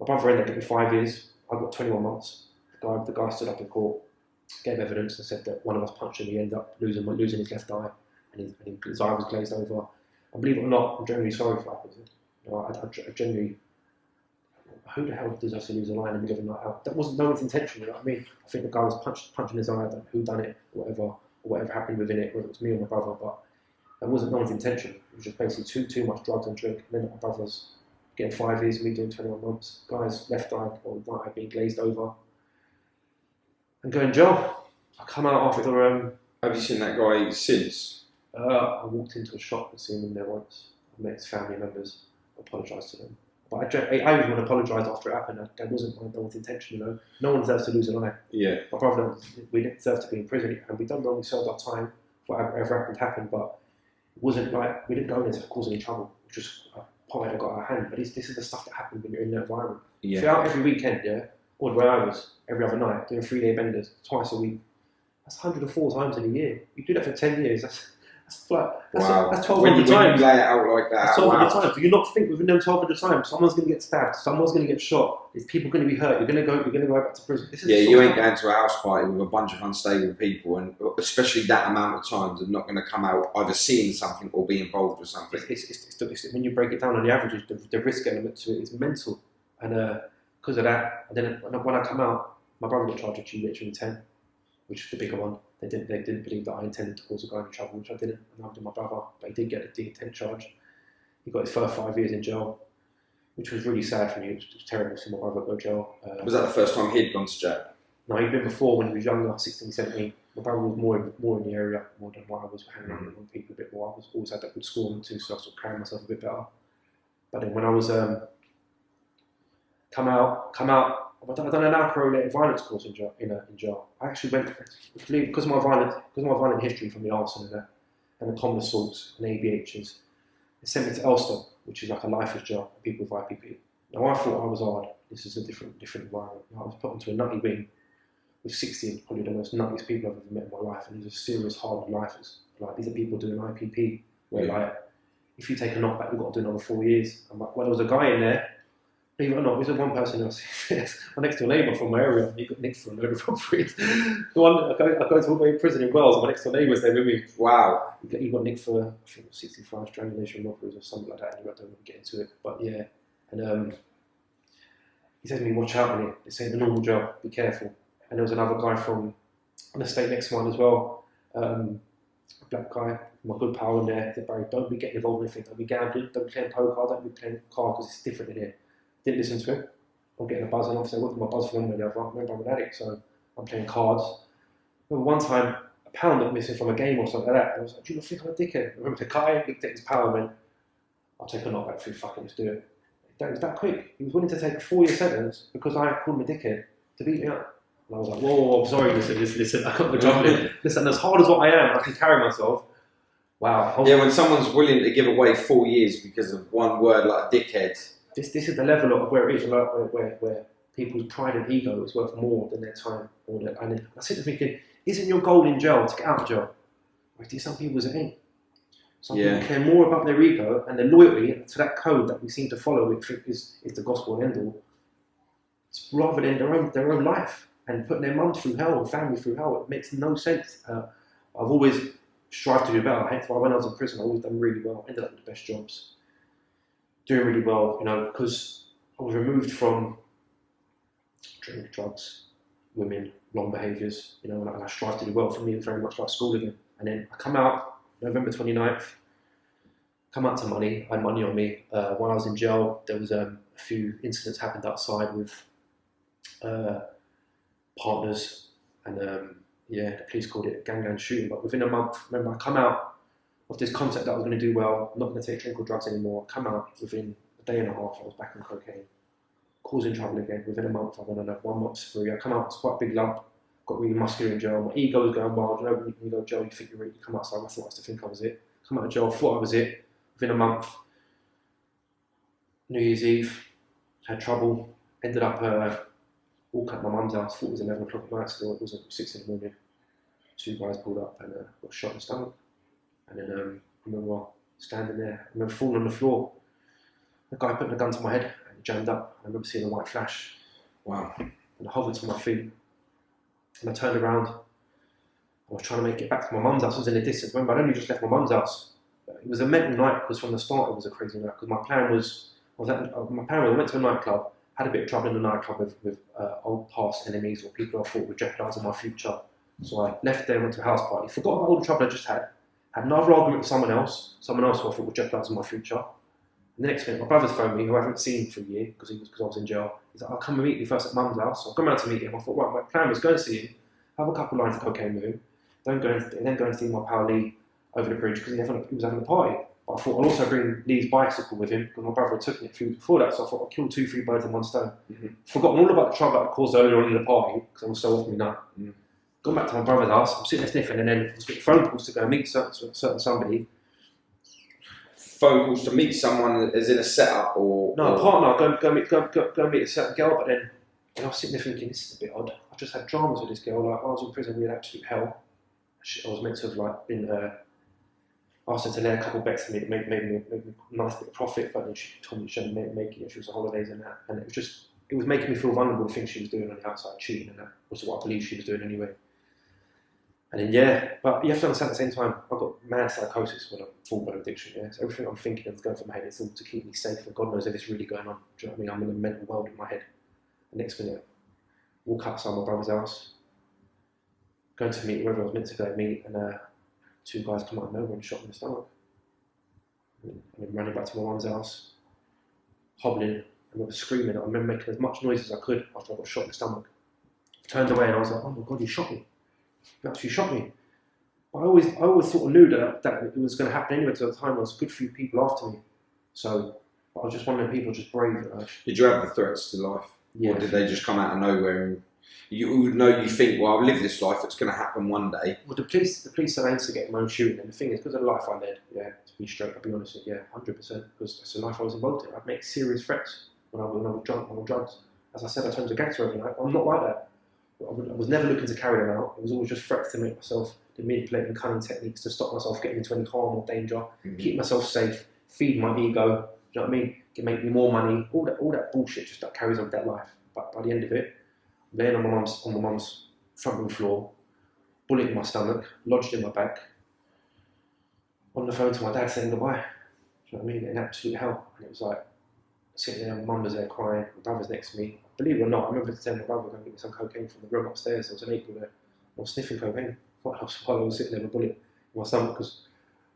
My brother ended up getting 5 years. I got 21 months. The guy stood up in court, gave evidence, and said that one of us punched him. He ended up losing his left eye, and his eye was glazed over. And believe it or not, I'm genuinely sorry for what happened. I genuinely. Who the hell deserves to lose a eye in the middle of the night out? That wasn't no one's intention, you know what I mean? I think the guy was punching his eye, I don't know who done it, or whatever happened within it, whether it was me or my brother, but that wasn't no one's intention. It was just basically too much drugs and drink. And then my brother's getting 5 years, me doing 21 months. Guy's left eye or right eye being glazed over. And going to jail. I come out after. Have you seen that guy since? I walked into a shop and seen him there once. I met his family members, apologised to them. But I even apologised after it happened. That wasn't no one's intention, you know. No one deserves to lose an eye. Yeah. My brother, we didn't deserve to be in prison, and we don't normally serve our time. Whatever happened, but it wasn't like we didn't go in there to cause any trouble. It was just a pie that got our hand. But this is the stuff that happened when you're in that environment. Yeah. If you're out every weekend, or where I was, every other night, doing 3-day benders twice a week, that's 104 times in a year. You do that for 10 years. That's 1,200 times. When you lay it out like that, that's 1,200 times. Do you not think within them 1,200 times, someone's going to get stabbed, someone's going to get shot, there's people going to be hurt, you're going to go back to prison. You ain't going to a house party with a bunch of unstable people, and especially that amount of times, they're not going to come out either seeing something or be involved with something. When you break it down on the averages, the risk element to it is mental, and because of that, then when I come out, my brother got charged with literally 10, which is the bigger one. They didn't believe that I intended to cause a guy in trouble, which I didn't, and I did my brother, but he did get the intent charge. He got his first 5 years in jail, which was really sad for me. It was terrible to see my brother go to jail. Was that the first time he'd gone to jail? No, he'd been before when he was younger, 16, 17. My brother was more in the area, more than what I was hanging around with people a bit more. I always had that good score too, so I was carrying myself a bit better. But then when I was come out. I've done an alcohol-related violence course in jail. I actually went because of my violent history from the arson and the common assaults and ABHs. sent me to Ulster, which is like a lifer's jail for people with IPP. Now I thought I was hard. This is a different environment. I was put into a nutty wing with 60 probably the most nuttiest people I've ever met in my life, and these are serious hard lifers. Like these are people doing IPP, where like if you take a knockback, you've got to do another 4 years. And like, well, there was a guy in there. Believe it or not, there was one person else. My next door neighbour from my area, he got nicked for a load of robberies. The one I go to a prison in Wales, my next door neighbour was there with me. Wow. He got nicked for, I think, 65 strangulation robberies or something like that. Anyway, I don't want to get into it, but yeah. And he said to me, "Watch out, mate. This ain't a normal job. Be careful." And there was another guy from an estate next to mine as well. A black guy, my good pal in there. He said, "Barry, don't be getting involved in anything. Don't be gambling. Don't be playing poker. Don't be playing cards because it's different in here." Didn't listen to him. I'm getting a buzz, and obviously I wasn't my buzz for one way or the other. Remember, I'm an addict, so I'm playing cards. Remember one time, a pound went missing from a game or something like that. And I was like, "Do you not think I'm a dickhead?" I remember the guy looked at his pound and went, "I'll take a knockback for you, fucking let's do it." That was that quick. He was willing to take a 4-year sentence because I called him a dickhead to beat me up. And I was like, "Whoa, I'm sorry, listen, I got the job. Listen, as hard as what I am, I can carry myself." Wow. Yeah, when someone's willing to give away 4 years because of one word like dickhead. This is the level of where it is, like where people's pride and ego is worth more than their time. And I sit there thinking, isn't your goal in jail to get out of jail? Like, some people it ain't. Some people care more about their ego and their loyalty to that code that we seem to follow, which is the gospel and end all, rather than their own life and putting their mum through hell and family through hell. It makes no sense. I've always strived to do better. Hence why when I was in prison, I always done really well. Ended up with the best jobs. Doing really well, because I was removed from drinking, drugs, women, wrong behaviours, and I strive to do well. For me, it was very much like school again. And then I come out, November 29th, come out to money. I had money on me. While I was in jail, there was a few incidents happened outside with partners, and the police called it gang shooting. But within a month, remember, I come out of this concept that I was going to do well, I'm not going to take drink or drugs anymore. Come out within a day and a half, I was back on cocaine, causing trouble again. Within a month, I went on a 1 month spree. I come out, it's quite a big lump, got really muscular in jail. My ego was going wild. When you go to jail, you think you're it. You come outside, I thought I used to think I was it. Come out of jail, thought I was it. Within a month, New Year's Eve, had trouble. Ended up walking at my mum's house. Thought it was 11 o'clock at night still. It wasn't 6 in the morning. 2 guys pulled up and got shot in the stomach. And then I remember standing there. I remember falling on the floor. The guy putting a gun to my head and jammed up. I remember seeing a white flash. Wow. And I hovered to my feet. And I turned around. I was trying to make it back to my mum's house. I was in the distance. Remember, I'd only just left my mum's house. It was a mental night because from the start it was a crazy night. Because my plan was, I went to a nightclub, had a bit of trouble in the nightclub with old past enemies or people I thought were jeopardising my future. So I left there, went to a house party, forgot about all the trouble I just had another argument with someone else who I thought was jeopardising my future. And the next minute, my brother's phoned me, who I haven't seen for a year because I was in jail. He's like, "I'll come and meet you first at mum's house." So I've gone round to meet him. I thought, right, my plan was go and see him, have a couple of lines of cocaine with him, then go and see my pal Lee over the bridge because he was having a party. But I thought I'll also bring Lee's bicycle with him because my brother had taken it through before that. So I thought I'll kill 2-3 birds in one stone. Forgotten all about the trouble that I caused earlier on in the party because I was so off me nut. Gone back to my brother's house, I'm sitting there sniffing, and then I was getting phone calls to go and meet certain somebody. Phone calls to meet someone as in a setup or... No, a partner, go meet a certain girl, but then I was sitting there thinking, this is a bit odd. I just had dramas with this girl, like, while I was in prison, we had absolute hell. I was meant to have, like, been asked her to lay a couple of bets to me to make me a nice bit of profit, but then she told me she hadn't make it, she was on holidays and that, and it was making me feel vulnerable, the things she was doing on the outside, cheating, and that was what I believe she was doing anyway. And then, but you have to understand at the same time, I've got mad psychosis when I'm full-blown addiction, So everything I'm thinking is going through my head, it's all to keep me safe, and God knows if it's really going on. Do you know what I mean? I'm in a mental world in my head. The next minute, walk outside my brother's house, going to meet whoever I was meant to go meet, and 2 guys come out of nowhere and shot me in the stomach. And then running back to my mum's house, hobbling, I remember screaming, I remember making as much noise as I could after I got shot in the stomach. I turned away and I was like, "Oh my God, you shot me. You actually shot me." But I always thought I knew that it was going to happen anyway, because at the time there was a good few people after me. So I was just one of the people just brave. Did you have the threats to life? Yeah. Or did they just come out of nowhere? You would know, you think, well, I'll live this life, it's going to happen one day. Well, the police said I used to get my own shooting, and the thing is, because of the life I led, to be straight, I'll be honest with you, 100%, because that's the life I was involved in. I'd make serious threats when I was drunk, on drugs. As I said, I turned to a gangster overnight. I'm not like that. I was never looking to carry them out. It was always just threats to make myself, the manipulating cunning techniques to stop myself getting into any harm or danger, keep myself safe, feed my ego, do you know what I mean? Can make me more money, all that bullshit just that carries on with that life. But by the end of it, I'm laying on my mum's front room floor, bullet in my stomach, lodged in my back, on the phone to my dad saying goodbye. Do you know what I mean? In absolute hell. And it was like, sitting there, my mum was there crying, my brother's next to me. Believe it or not, I remember telling my brother, go and get me some cocaine from the room upstairs. There was an equal there. I was sniffing cocaine while I was sitting there with a bullet in my stomach, because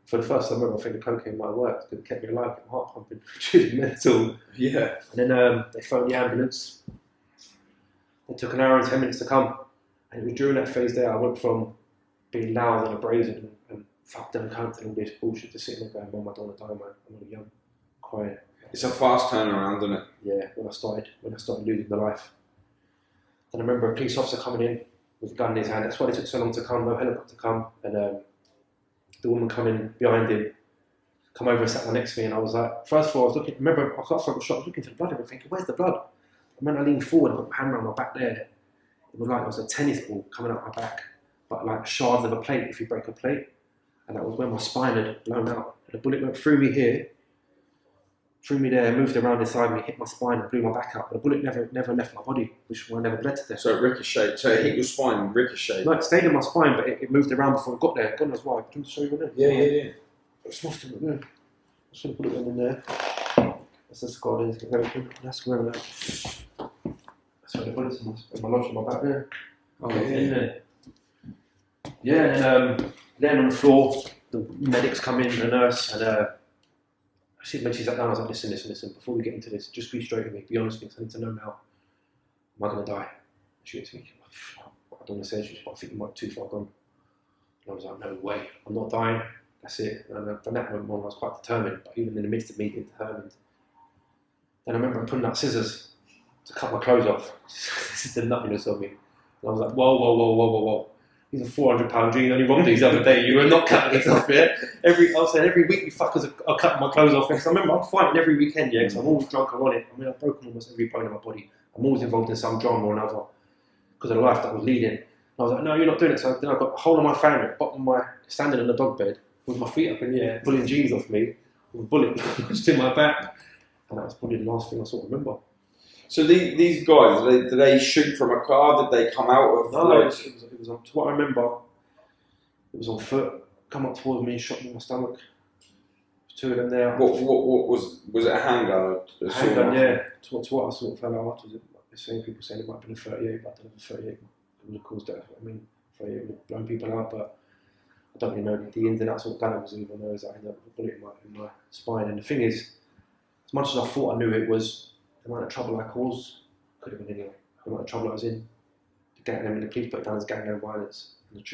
for the first time ever, I think the cocaine might have worked, because it kept me alive, my heart pumping, truly mental. Yeah. And then they phoned the ambulance. It took an hour and 10 minutes to come. And it was during that phase there, I went from being loud and brazen and fuck them cunts and all this bullshit to sitting there going, Mum, I don't want to die, man. I'm really young, crying. It's a fast turnaround, isn't it? Yeah, when I started losing the life. Then I remember a police officer coming in with a gun in his hand. That's why it took so long to come, no helicopter come. And the woman coming behind him, come over and sat right next to me, and I was like, first of all, I was looking, remember, I got a shot, I was looking for the blood, and I'm thinking, where's the blood? And when I leaned forward, I put my hand around my back there, it was like it was a tennis ball coming out my back, but like shards of a plate if you break a plate. And that was when my spine had blown out. And the bullet went through me here, threw me there, moved around inside me, hit my spine and blew my back out. But the bullet never left my body, which I never bled to death. So it ricocheted. So it hit your spine and ricocheted. No, it stayed in my spine, but it moved around before it got there. God knows why. Can I show you one there? Yeah. It's must have been there. I should have put it in there. That's the scar there. That's where that's where the bullets in my lodge in my back there. Oh, in there. Yeah, and then on the floor, the medics come in, the nurse, and when she sat down, I was like, listen, before we get into this, just be straight with me, be honest with me, I need to know now, am I going to die? She went to me, I don't want to say, I think you might be too far gone. And I was like, no way, I'm not dying, that's it. And from that moment on, I was quite determined, but even in the midst of me being determined. Then I remember putting out scissors to cut my clothes off. This is the nuttiness of me. And I was like, whoa. These are 400-pound jeans, only wrong these the other day. You were not cutting these off, yeah? I was saying every week you fuckers are cutting my clothes off. Because I remember I'm fighting every weekend, yeah, because I'm always drunk or on it. I mean, I've broken almost every bone in my body. I'm always involved in some drama or another because of the life that I was leading. And I was like, no, you're not doing it. So then I got the whole of my family at the bottom of my, standing in the dog bed with my feet up in the air, pulling jeans off me, with a bullet just in my back. And that was probably the last thing I sort of remember. So these guys, did they shoot from a car? Did they come out of? No, it was on, to what I remember, it was on foot, come up towards me, shot me in my stomach. Two of them there. What was it a handgun? A handgun, yeah. To what I sort of found out afterwards, the same people saying it might have been a 38, but I don't know if a 38 would have caused death. I mean, 38 would have blown people out, but I don't really know the ins and outs of what gun it was. Even though I ended up with a bullet in my spine. And the thing is, as much as I thought I knew it was, the amount of trouble I caused could have been anyway. The amount of trouble I was in, the police put it down as gang violence.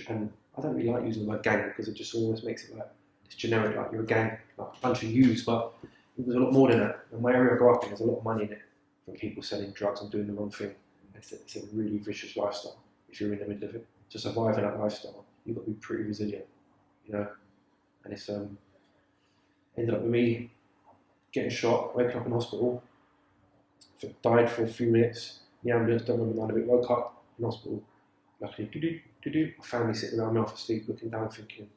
And I don't really like using the word gang because it just always makes it like it's generic, like you're a gang, like a bunch of yous, but it was a lot more than that. In my area I grew up in, there's a lot of money in it from people selling drugs and doing the wrong thing. It's a really vicious lifestyle if you're in the middle of it. To survive in that lifestyle, you've got to be pretty resilient, you know. And it's ended up with me getting shot, waking up in hospital. Died for a few minutes in the ambulance, don't remember none of it, woke up in hospital, luckily, my family sitting around me half asleep, looking down thinking,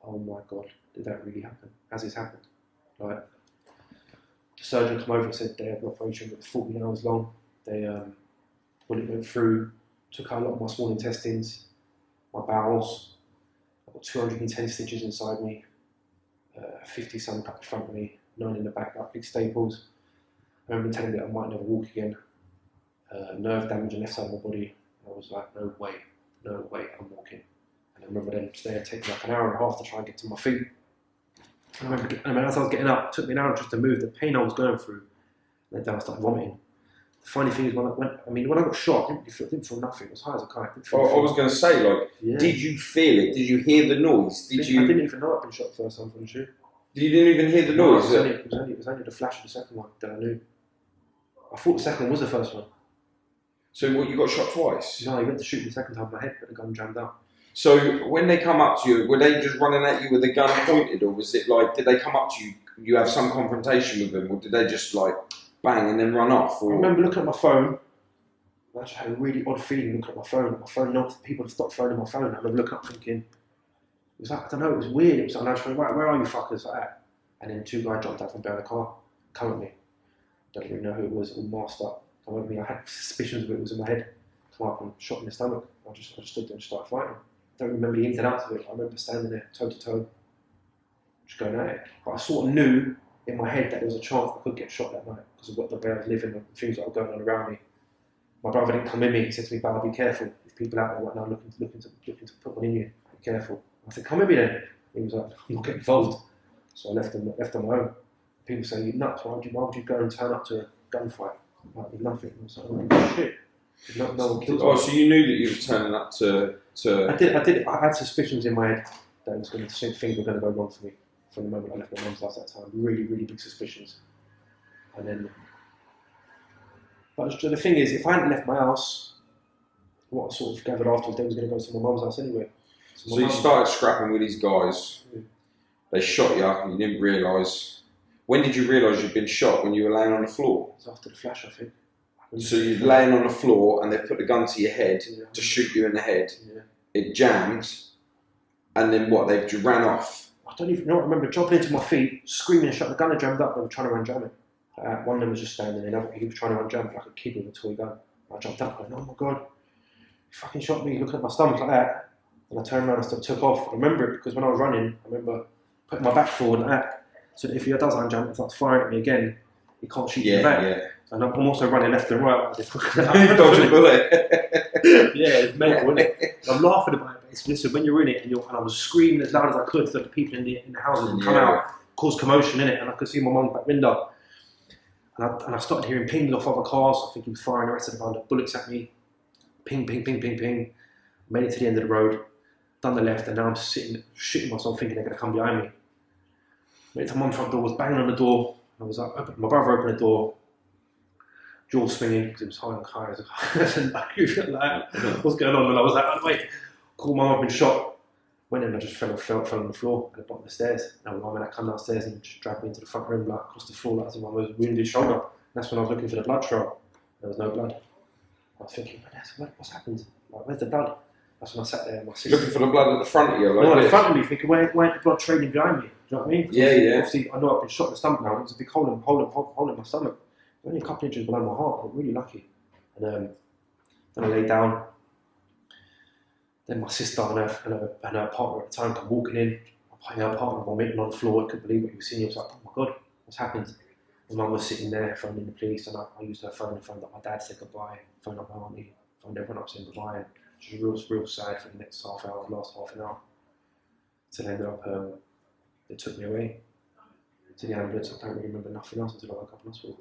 oh my God, did that really happen? Has this happened? Like, the surgeon came over and said they had an operation that was 14 hours long. When it went through, took out a lot of my small intestines, my bowels, I've got 210 stitches inside me, 50 something up the front of me, 9 in the back, like big staples. I remember telling me that I might never walk again. Nerve damage on the left side of my body. I was like, no way, I'm walking. And I remember then there taking like an hour and a half to try and get to my feet. I remember as I was getting up, it took me an hour just to move. The pain I was going through, and then I started vomiting. The funny thing is, when I got shot, I didn't feel nothing. It was high as a kite. I was going to say, like, Did you feel it? Did you hear the noise? I didn't even know I'd been shot the first time, for sure. You didn't even hear the noise? No, it was only the flash of the second one that I knew. I thought the second one was the first one. So what, you got shot twice? No, he went to shoot me the second time in my head, but the gun jammed up. So when they come up to you, were they just running at you with a gun pointed, or was it like, did they come up to you, you have some confrontation with them, or did they just like bang and then run off? Or? I remember looking at my phone. I actually had a really odd feeling looking at my phone. My phone, not people had stopped phoning my phone. I remember looking up thinking, it was like, I don't know, it was weird. It was like, I was like, where are you fuckers? Like that. And then two guys jumped out from behind the car, come at me. Don't really know who it was, all masked up. Come at me. I had suspicions of it was in my head. Come up and shot me in the stomach. I just stood there and started fighting. I don't remember the ins and outs of it. I remember standing there toe to toe, just going at it. But I sort of knew in my head that there was a chance I could get shot that night because of what the way I was living and things that were going on around me. My brother didn't come in me. He said to me, "Baba, be careful. There's people out there right now looking to put one in you. Be careful." I said, "Come with me then." He was like, "I'm not getting involved." So I left on my own. People say, "You're nuts. Why would you go and turn up to a gunfight? Like, with nothing." I was like, "Oh shit." No one killed me. Oh, so you knew that you were turning up to... I did. I had suspicions in my head that it was going to, things were going to go wrong for me from the moment I left my mum's house that time. Really, really big suspicions. And then, but the thing is, if I hadn't left my house, what I sort of gathered afterwards, they was going to go to my mum's house anyway. So you started scrapping with these guys. Yeah. They shot you, and you didn't realise. When did you realise you'd been shot? When you were laying on the floor? It was after the flash, I think. So you're laying on the floor, and they put the gun to your head to shoot you in the head. Yeah. It jammed, and then what? They ran off. I don't even know. I remember jumping into my feet, screaming and shut the gun had jammed up. They were trying to unjam it. One of them was just standing there. He was trying to unjam it like a kid with a toy gun. I jumped up going, "Oh my god, he fucking shot me!" Looking at my stomach like that, and I turned around and still took off. I remember it because when I was running, I remember putting my back forward like that, so that if he does unjam it, starts firing at me again, he can't shoot me in the back. Yeah. And I'm also running left and right. Dodge a bullet. Yeah, it's mental, isn't it? I'm laughing about it, but listen, when you're in it and I was screaming as loud as I could so the people in the houses would come out, cause commotion in it, and I could see my mum's back window. And I started hearing pings off other cars. I think he was firing the rest of the round, bullets at me. Ping, ping, ping, ping, ping. Made it to the end of the road, done the left, and now I'm sitting, shitting myself thinking they're going to come behind me. Made it to mum's front door, was banging on the door. I was like, my brother opened the door. Jaw swinging because it was high and high. What's going on? And I was like, "Oh, wait, call mum, I've been shot." Went in, I just fell on the floor at the bottom of the stairs. And my mum had come downstairs and just dragged me into the front room, like across the floor, like as if I was wounded shoulder. That's when I was looking for the blood trail. There was no blood. I was thinking, what's happened? Like, where's the blood? That's when I sat there and my sister. Looking for the blood at the front of you, like no, at the front of me, thinking, where ain't the blood trailing behind me? Do you know what I mean? Yeah. Obviously, I know I've been shot in the stomach now. There's a big hole in my stomach. Only a couple inches below my heart. I'm really lucky. And then I lay down. Then my sister and her partner at the time come walking in. Her partner vomiting on the floor. I couldn't believe what he was seeing. I was like, "Oh my god, what's happened?" My mum was sitting there phoning the police, and I used her phone and phoned up my dad, said goodbye, phoned up my auntie, phoned everyone up saying goodbye. And she was real sad for the next half hour, the last half an hour. So they ended up, they took me away to the ambulance. I don't really remember nothing else until I woke up in hospital.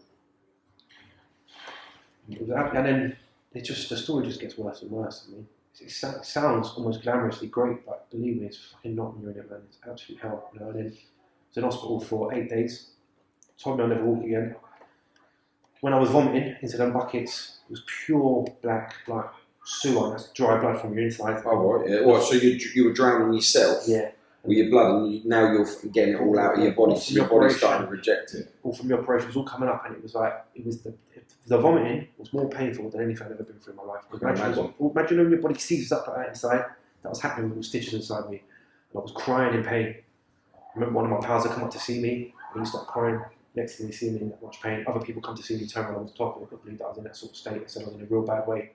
And then the story just gets worse and worse. I mean, it sounds almost glamorously great, but believe me, it's fucking not when you're in it, man. It's absolute hell. You know? And then I was in hospital for 8 days. Told me I'll never walk again. When I was vomiting into them buckets, it was pure black, like sewer. That's dry blood from your inside. Oh, right, yeah. What, so you were drowning yourself? Yeah. With your blood, and now you're getting it all out of your body, so your body's starting to reject it. All from the operation, it was all coming up, and it was the vomiting was more painful than anything I've ever been through in my life. Imagine when your body seizes up like that inside. That was happening with all stitches inside me, and I was crying in pain. I remember one of my pals had come up to see me, and he started crying next to me, seeing me in that much pain. Other people come to see me, turn around on the top, and I couldn't believe that I was in that sort of state. I said I was in a real bad way.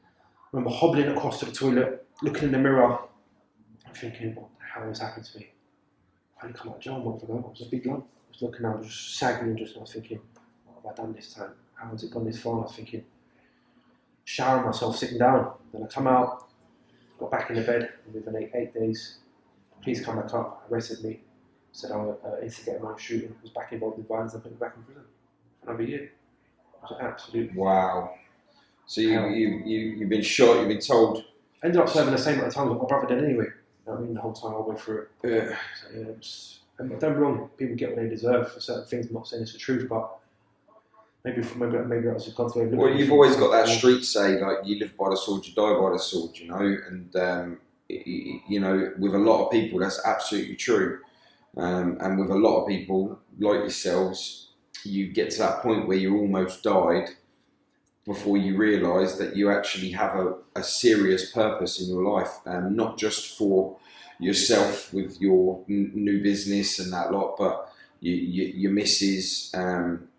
I remember hobbling across to the toilet, looking in the mirror, and thinking, what the hell has happened to me? I hadn't come out of jail a month ago. I was a big lump. I was looking, I was just sagging, and I was thinking, what have I done this time? How has it gone this far? And I was thinking, showering myself, sitting down. Then I come out, got back in the bed, and within 8 days, police come back up, arrested me, said I instigated my own shooting, was back involved in violence, and put me back in prison for another year. It was an absolute... Wow. So you've been shot, you've been told... I ended up serving the same amount of time that my brother did anyway. You know what I mean? The whole time I went through it. Yeah. So, yeah, and don't be wrong, people get what they deserve for certain things. I'm not saying it's the truth, but maybe that was just God's way of looking. Well, you've always got that street say, like, you live by the sword, you die by the sword, you know, and you know, with a lot of people, that's absolutely true. And with a lot of people, like yourselves, you get to that point where you almost died before you realise that you actually have a serious purpose in your life, not just for yourself with your new business and that lot, but your missus,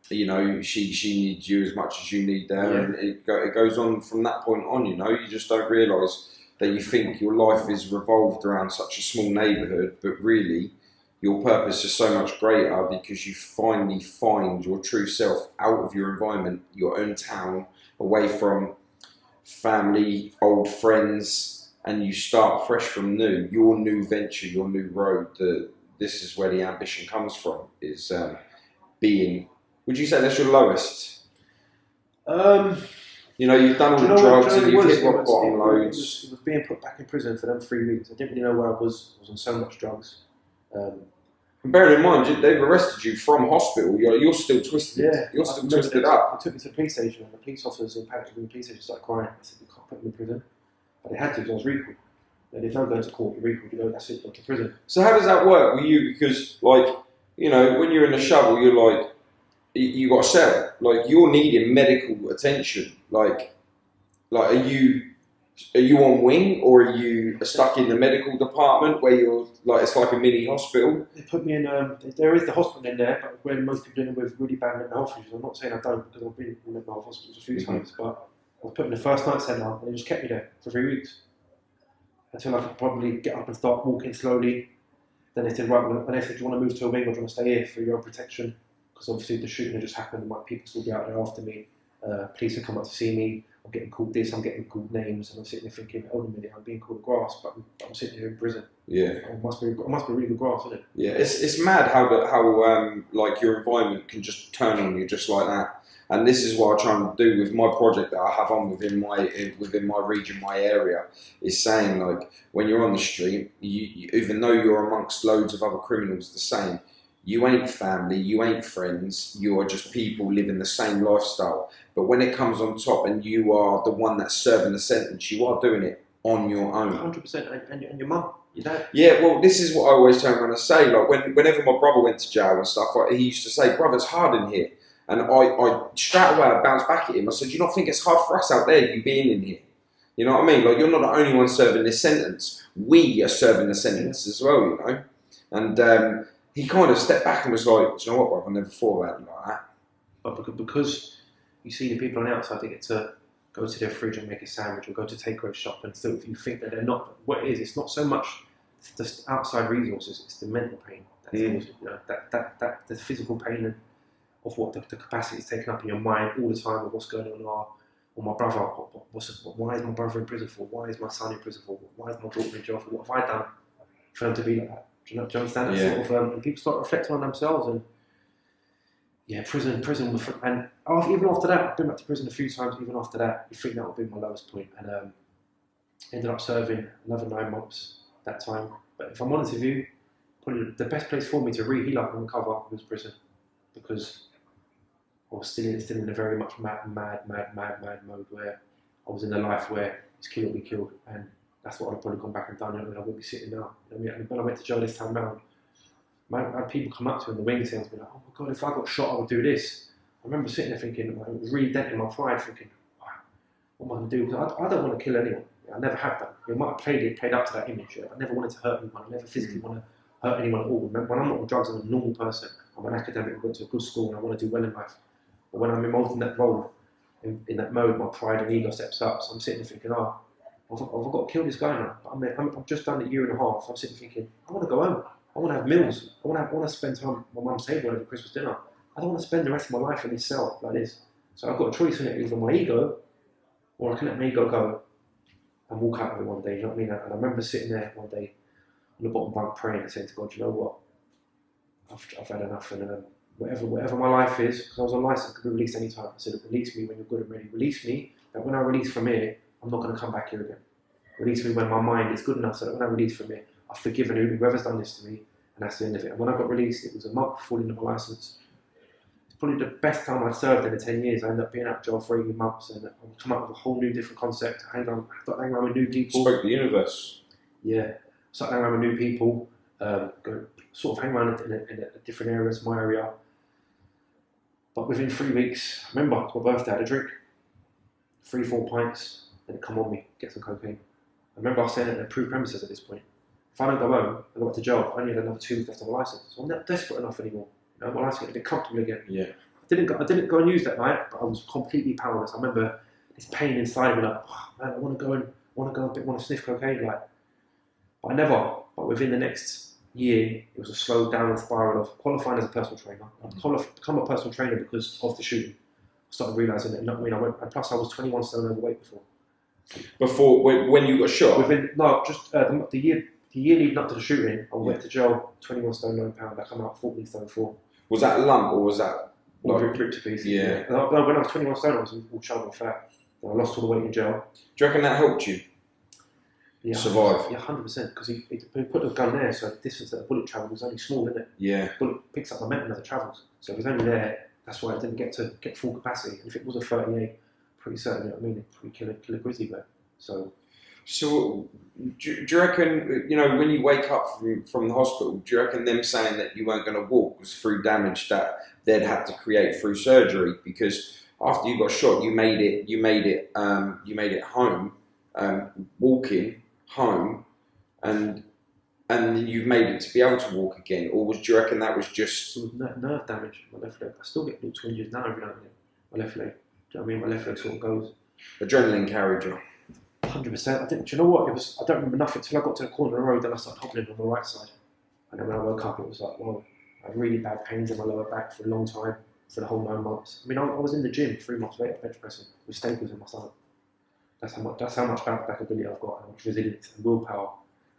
you know, she needs you as much as you need there, and it goes on from that point on. You know, you just don't realise that you think your life is revolved around such a small neighbourhood, but really your purpose is so much greater because you finally find your true self out of your environment, your own town, away from family, old friends, and you start fresh from new. Your new venture, your new road. This is where the ambition comes from. Is being. Would you say that's your lowest? You know, you've done all the drugs and you've hit rock bottom loads. It was being put back in prison for them 3 weeks. I didn't really know where I was. I was on so much drugs. And bearing in mind, they've arrested you from hospital. You're still twisted. Yeah, you're still twisted up. They took me to the police station, and the police officers impacted me in the police station started crying. I said, "You can't put me in prison." But they had to because I was recalled. And if I'm going to court, you're recalled. You know, that's it. Go to prison. So how does that work with you? Because, like, you know, when you're in the shovel, you're like, you got a cell. Like, you're needing medical attention. Like, are you on wing, or are you stuck in the medical department where you're like, it's like a mini hospital? They put me in. There is the hospital in there, but where most people in with really bad mental health issues. I'm not saying I don't, because I've been in mental health hospitals a few times, but I was put in the first night centre, and they just kept me there for 3 weeks until I could probably get up and start walking slowly. Then they said, right, and they said, do you want to move to a wing, or do you want to stay here for your own protection? Because obviously the shooting had just happened, and my people still be out there after me. Police have come up to see me. I'm getting called this, I'm getting called names, and I'm sitting there thinking, hold on a minute, I'm being called grass, but I'm sitting here in prison. Yeah. It must be really good grass, isn't it? Yeah, it's mad how like your environment can just turn on you just like that. And this is what I try and do with my project that I have on within my region, my area, is saying, like, when you're on the street, you even though you're amongst loads of other criminals the same, you ain't family, you ain't friends, you are just people living the same lifestyle. But when it comes on top and you are the one that's serving the sentence, you are doing it on your own. 100%, and your mum, your dad. Yeah, well, this is what I always turn around and say. Like, whenever my brother went to jail and stuff, he used to say, brother, it's hard in here. And I straight away, I bounced back at him. I said, you not think it's hard for us out there, you being in here? You know what I mean? Like, you're not the only one serving this sentence. We are serving the sentence as well, you know? And he kind of stepped back and was like, do you know what, brother, I never thought about it like that. But because you see the people on the outside, they get to go to their fridge and make a sandwich, or go to takeaway shop, and still, if you think that they're not, what it is, it's not so much the outside resources, it's the mental pain. That's you know, that the physical pain of what the capacity is taken up in your mind all the time of what's going on, or my brother, why is my brother in prison for? Why is my son in prison for? Why is my daughter in jail for? What have I done for them to be like that? Do you understand that sort of? And people start reflecting on themselves, and yeah, prison, and even after that, I've been back to prison a few times. Even after that, you think that would be my lowest point, and ended up serving another 9 months that time. But if I'm honest with you, probably the best place for me to heal up and recover was prison, because I was still in a very much mad mode where I was in a life where it's kill or be killed, and that's what I'd probably gone back and done, and I wouldn't be sitting now. I mean, when I went to jail this time round, I had people come up to me in the wing and be like, oh my God, if I got shot, I would do this. I remember sitting there thinking, it was really denting my pride, thinking, wow, what am I going to do? Because I don't want to kill anyone. I never have done. I might have played up to that image. I never wanted to hurt anyone. I never physically want to hurt anyone at all. When I'm not on drugs, I'm a normal person. I'm an academic, I went to a good school, and I want to do well in life. But when I'm involved in that role, in that mode, my pride and ego steps up. So I'm sitting there thinking, I've got to kill this guy now. I've just done a year and a half. So I'm sitting thinking, I want to go home. I want to have meals. I want to spend time at my mum's table over Christmas dinner. I don't want to spend the rest of my life in this cell like this. So I've got a choice in it, either my ego, or I can let my ego go and walk out of it one day. You know what I mean? And I remember sitting there one day on the bottom bunk praying and saying to God, you know what? I've had enough, and whatever my life is, because I was on license, could be released any time. I said, release me when you're good and ready. Release me, that when I release from here, I'm not going to come back here again. Release me when my mind is good enough, so that when I release from here, I've forgiven whoever's done this to me, and that's the end of it. And when I got released, it was a month before the end of my license. probably the best time I served in the 10 years. I ended up being out of jail for 18 months and I come up with a whole new different concept. I started hanging around with new people. Spoke the universe. Yeah, started hanging around with new people. Sort of hang around in a different areas, my area. But within 3 weeks, I remember it's my birthday, I had a drink, 3-4 pints, and it come on me, get some cocaine. I remember I was staying at an approved premises at this point. If I don't go home, I go back to jail, I only had another 2 weeks left on my license. So I'm not desperate enough anymore. You know, my license getting a bit comfortable again. Yeah. I didn't go and use that night, but I was completely powerless. I remember this pain inside me, like, oh, man, I want to go and sniff cocaine, like. But I never. But within the next year, it was a slow downward spiral of qualifying as a personal trainer. I'd become a personal trainer because of the shooting. I started realising that, you know what I mean, and plus I was 21 stone overweight before. Before, when you got shot? The year leading up to the shooting, I went to jail, 21 stone 9 pound. I come out 14 stone 4. Was that a lump or was that ripped to pieces? Yeah. When I was 21 stone, I was all chubby and fat. And I lost all the weight in jail. Do you reckon that helped you? Yeah, survive? Yeah, 100%. Because he put the gun there, so the distance that the bullet travelled was only small, isn't it? Yeah. The bullet picks up momentum as it travels. So if it was only there, that's why it didn't get full capacity. And if it was a 38, pretty certain, you know what I mean, it'd probably kill a grizzly bear. So do you reckon, you know, when you wake up from the hospital, do you reckon them saying that you weren't going to walk was through damage that they'd had to create through surgery? Because after you got shot, you made it home, walking home, and you've made it to be able to walk again, or do you reckon that was just nerve damage? My left leg. I still get little twinges now every now and then. My left leg. Do you know what I mean? My left leg sort of goes. Adrenaline carried you. 100%. I didn't. Do you know what? I don't remember nothing until I got to the corner of the road. Then I started hobbling on the right side, and then when I woke up, it was like, well, I had really bad pains in my lower back for a long time, for the whole 9 months. I mean, I was in the gym 3 months later, bench pressing with staples in my stomach. That's how much back ability I've got, and how much resilience and willpower,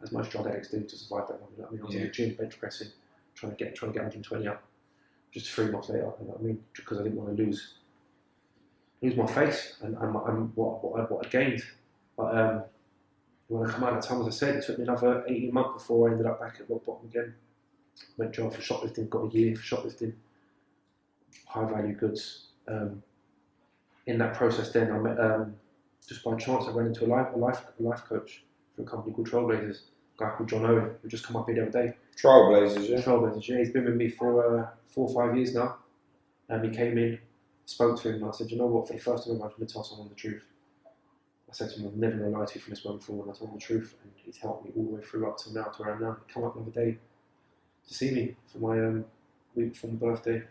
as most drug addicts do to survive that long. You know what I mean? I was in the gym bench pressing, trying to get 120 up, just 3 months later. You know what I mean? Because I didn't want to lose my face and what I'd gained. But when I come out of that time, as I said, it took me another 18 months before I ended up back at rock bottom again. Went jail for shoplifting, got a year for shoplifting, high value goods. In that process, then I met, just by chance, I ran into a life coach for a company called Trailblazers, a guy called John Owen, who just come up here the other day. Trailblazers, yeah. Trailblazers, yeah. He's been with me for 4 or 5 years now. He came in, spoke to him, and I said, you know what? For the first time, I'm going to tell someone the truth. I said to him, I'm never going to lie to you from this moment forward. And I told him the truth, and he's helped me all the way through up till now, to where I'm now. He came up the other day to see me for my week before my birthday.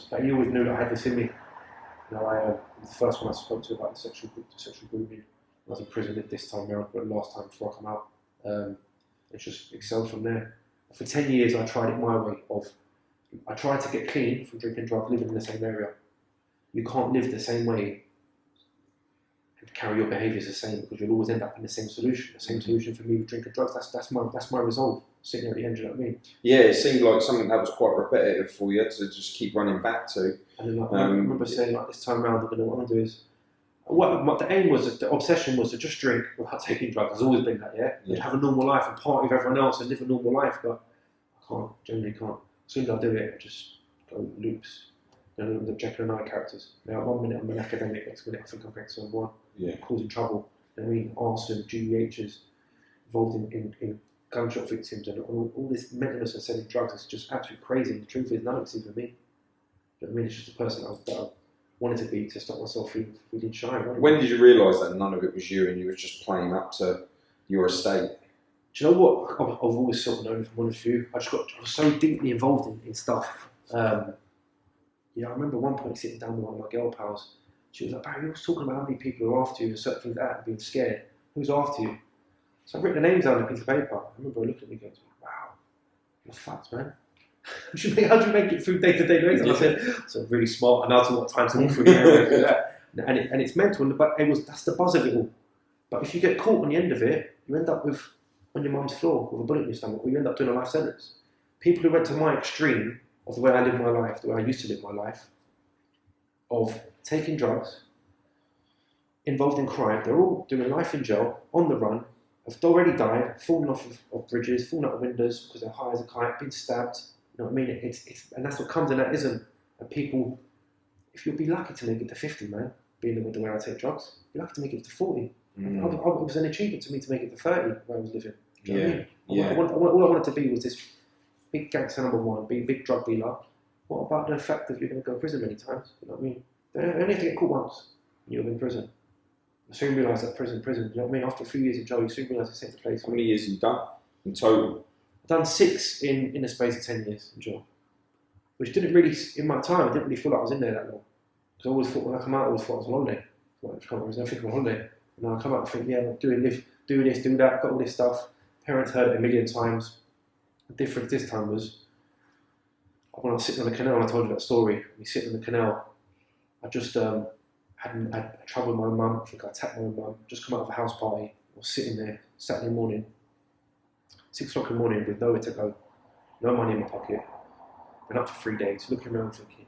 But he always knew that I had this in me. You know, I was the first one I spoke to about the sexual grooming. I was in prison this time around, but last time before I come out. It's just excelled from there. For 10 years, I tried it my way. I tried to get clean from drinking drugs, living in the same area. You can't live the same way and carry your behaviours the same, because you'll always end up in the same solution. The same solution for me with drinking drugs. That's my resolve. Sitting at the end, you know what I mean? Yeah, it seemed like something that was quite repetitive for you to just keep running back to. And then I remember saying, like, this time around, what I want to do is, the aim was, the obsession was to just drink without taking drugs. There's always been that, yeah? Have a normal life and party with everyone else and live a normal life, but I generally can't. As soon as I do it, I just go loops. You know, the Jekyll and Hyde characters. Now, 1 minute I'm an academic, next minute I think I'm going to someone, causing trouble. You know what I mean? Arson, GEHs, involved in gunshot victims, and all this mentalness and selling drugs is just absolutely crazy. The truth is, none of it's even me. You know what I mean? It's just a person that I wanted to be, to stop myself feeling shy. Right? When did you realise that none of it was you and you were just playing up to your estate? Do you know what? I've always sort of known, if I'm honest with you. I was so deeply involved in stuff. I remember one point sitting down with one of my girl pals. She was like, Barry, you was talking about how many people are after you and certain things like that and being scared. Who's after you? So I've written the names down on a piece of paper. I remember her looking at me going, wow, you're fucked, man. How do you make it through day-to-day basis? And I said, so really smart, and I've got time to walk through the area and that. And it's mental, but that's the buzz of it all. But if you get caught on the end of it, you end up on your mum's floor with a bullet in your stomach, or you end up doing a life sentence. People who went to my extreme of the way I live my life, the way I used to live my life, of taking drugs, involved in crime, they're all doing life in jail, on the run, have already died, fallen off of bridges, fallen out of windows because they're high as a kite, been stabbed. You know what I mean? And that's what comes in that ism And people, if you'll be lucky to make it to 50, man, being with the way I take drugs, you're lucky to make it to 40. It was an achievement to me to make it to 30 where I was living. Do you know what I mean? All I wanted to be was this big gangster number one, big drug dealer. What about the fact that you're going to go to prison many times? You know what I mean? They only have to get caught once and you're in prison. I soon realised that prison, you know what I mean? After a few years in jail, you soon realise it's a safe place. How many years have you done in total? I've done 6 in the space of 10 years in jail. Which didn't really, in my time, I didn't really feel like I was in there that long. Because I always thought, when I come out, I always thought I was on holiday. I was nothing on holiday. And then I come out and think, yeah, I'm doing this, do that, got all this stuff. Parents heard it a million times. The difference this time was, when I was sitting on the canal, and I told you that story, me sitting on the canal, I just had trouble with my mum. I think I attacked my mum, just come out of a house party. I was sitting there, Saturday morning, 6 o'clock in the morning, with nowhere to go, no money in my pocket. Been up for 3 days, looking around thinking,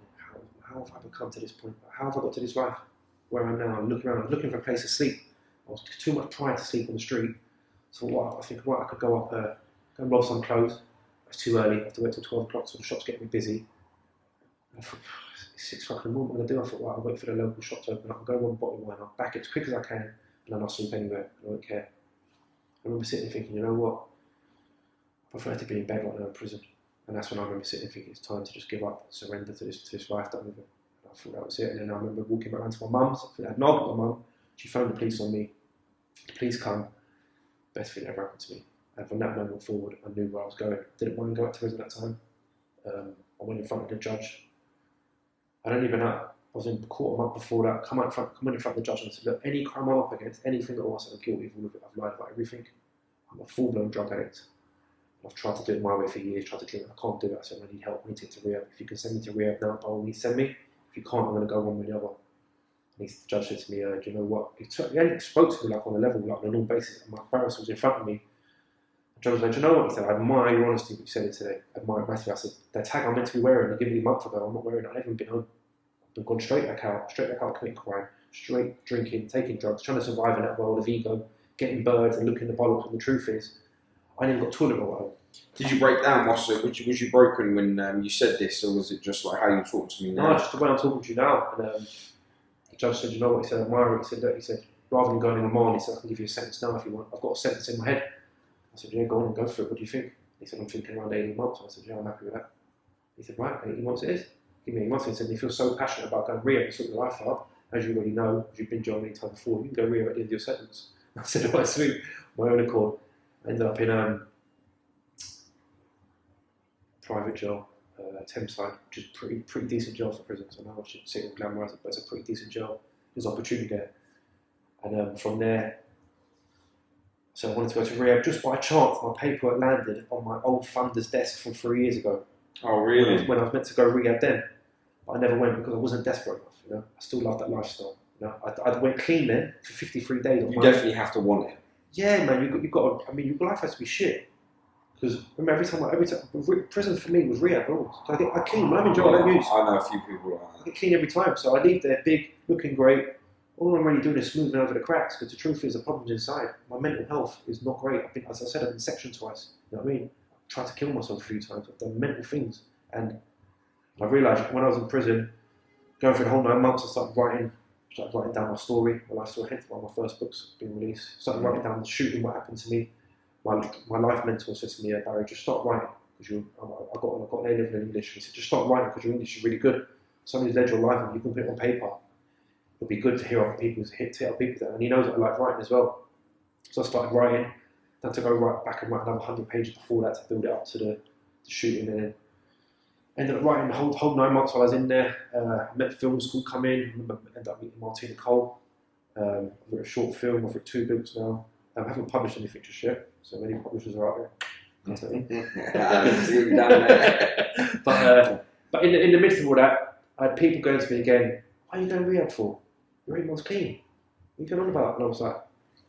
how have I become to this point? How have I got to this life where I'm now? I'm looking around, I'm looking for a place to sleep. I was too much pride to sleep on the street. So I think, I could go up, go and rob some clothes. It's too early, I have to wait till 12 o'clock, so the shop's getting me busy. I thought, it's 6 o'clock in the morning, what am I going to do? I thought, I'll wait for the local shop to open up, I'll go one bottle of wine, I'll back it as quick as I can, and then I'll sleep anywhere, I don't care. I remember sitting there thinking, you know what? I prefer to be in bed right now in prison. And that's when I remember sitting and thinking it's time to just give up, surrender to this life that I'm living. I thought that was it. And then I remember walking around to my mum's. I had knocked at my mum. She phoned the police on me. The police come. Best thing that ever happened to me. And from that moment forward, I knew where I was going. Didn't want to go back to prison at that time. I went in front of the judge. I don't even know. I was in court a month before that. Come in front of the judge and I said, look, any crime I'm up against, anything at all, I said, I'm guilty of all of it. I've lied about everything. I'm a full-blown drug addict. I've tried to do it my way for years, tried to drink. I can't do it. I said, I need help. I need to get to rehab. If you can send me to rehab now, by all means, send me. If you can't, I'm going to go one way or the other. And the judge said to me, do you know what? He only spoke to me like on a level, like on a normal basis. And my barrister was in front of me. The judge was like, do you know what? He said, I admire your honesty, what you said it today. I admire it massively. I said, the tag I'm meant to be wearing, they gave me a month ago. I'm not wearing it. I haven't been home. I've gone straight back out, committing crime, straight drinking, taking drugs, trying to survive in that world of ego, getting birds and looking the bollocks. And the truth is, I never got toilet roll at home. Did you break down? Was you broken when you said this, or was it just like how you talk to me now? No, just the way I'm talking to you now. And the judge said, you know what? He said, admire it. He said, rather than going in remand, he said, I can give you a sentence now if you want. I've got a sentence in my head. I said, yeah, go on and go for it. What do you think? He said, I'm thinking around 18 months. I said, yeah, I'm happy with that. He said, right, 18 months it is. Give me 18 months. He said, if you're so passionate about going rehab and sorting your life out, as you already know, as you've been jailed many times before, you can go rehab at the end of your sentence. I said, oh, sweet. My own accord. I ended up in private jail, Thameside, which is pretty decent jail for prison. So now I should say it and glamorise it, but it's a pretty decent jail. There's opportunity there. And from there, so I wanted to go to rehab. Just by chance, my paperwork landed on my old funder's desk from 3 years ago. Oh, really? When I was meant to go rehab then. But I never went because I wasn't desperate enough. You know, I still loved that lifestyle. You know, I went clean then for 53 days. You definitely have to want it. Yeah, man. You've got to, I mean, your life has to be shit. Because remember, every time, prison for me was rehab. So I clean. When I'm in jail, I don't use. I know a few people like that. I get clean every time. So I leave there big, looking great. All I'm really doing is smoothing over the cracks. Because the truth is, the problem's inside. My mental health is not great. As I said, I've been sectioned twice. You know what I mean? I've tried to kill myself a few times. I've done mental things. And I realised when I was in prison, going through the whole 9 months, I started writing down my story, my life story, hence why my first book's been released. Started writing down the shooting, what happened to me. My life mentor said to me, Barry, just start writing, because I got an A-level in English. He said, just start writing, because your English is really good. Somebody's led your life, and you can put it on paper. It'll be good to hear other people's that, and he knows that I like writing as well. So I started writing, then to go right back and write another 100 pages before that to build it up to the shooting, and then ended up writing the whole 9 months while I was in there. Met film school come in, ended up meeting Martina Cole. I've written a short film, I've written 2 books now. I haven't published anything just yet, so many publishers are out there. But in the midst of all that, I had people going to me again, why are you going rehab for? You're 8 months clean. What are you going on about? And I was like,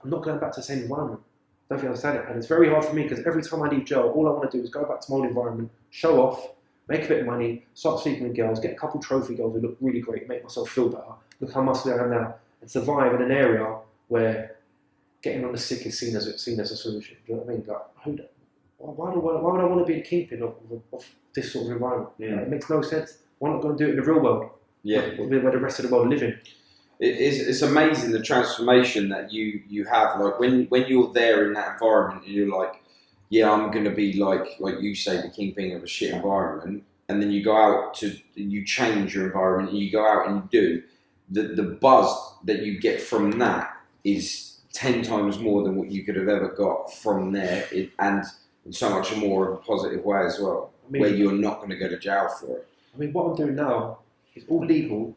I'm not going back to the same environment. I don't think I understand it. And it's very hard for me because every time I leave jail, all I want to do is go back to my old environment, show off, make a bit of money, start sleeping with girls, get a couple trophy girls who look really great, make myself feel better, look how muscly I am now, and survive in an area where getting on the sick is seen as a solution. Do you know what I mean? Like, why would I want to be the kingpin of this sort of environment? Yeah. It makes no sense. Why not go and do it in the real world? Yeah. Where the rest of the world live in. It's amazing the transformation that you have. Like when you're there in that environment and you're like, yeah, I'm going to be like you say, the kingpin of a shit environment. And then you go out you change your environment and you go out and you do. The buzz that you get from that is 10 times more than what you could have ever got from there, and in so much more of a positive way as well, where you're not going to go to jail for it. I mean, what I'm doing now is all legal.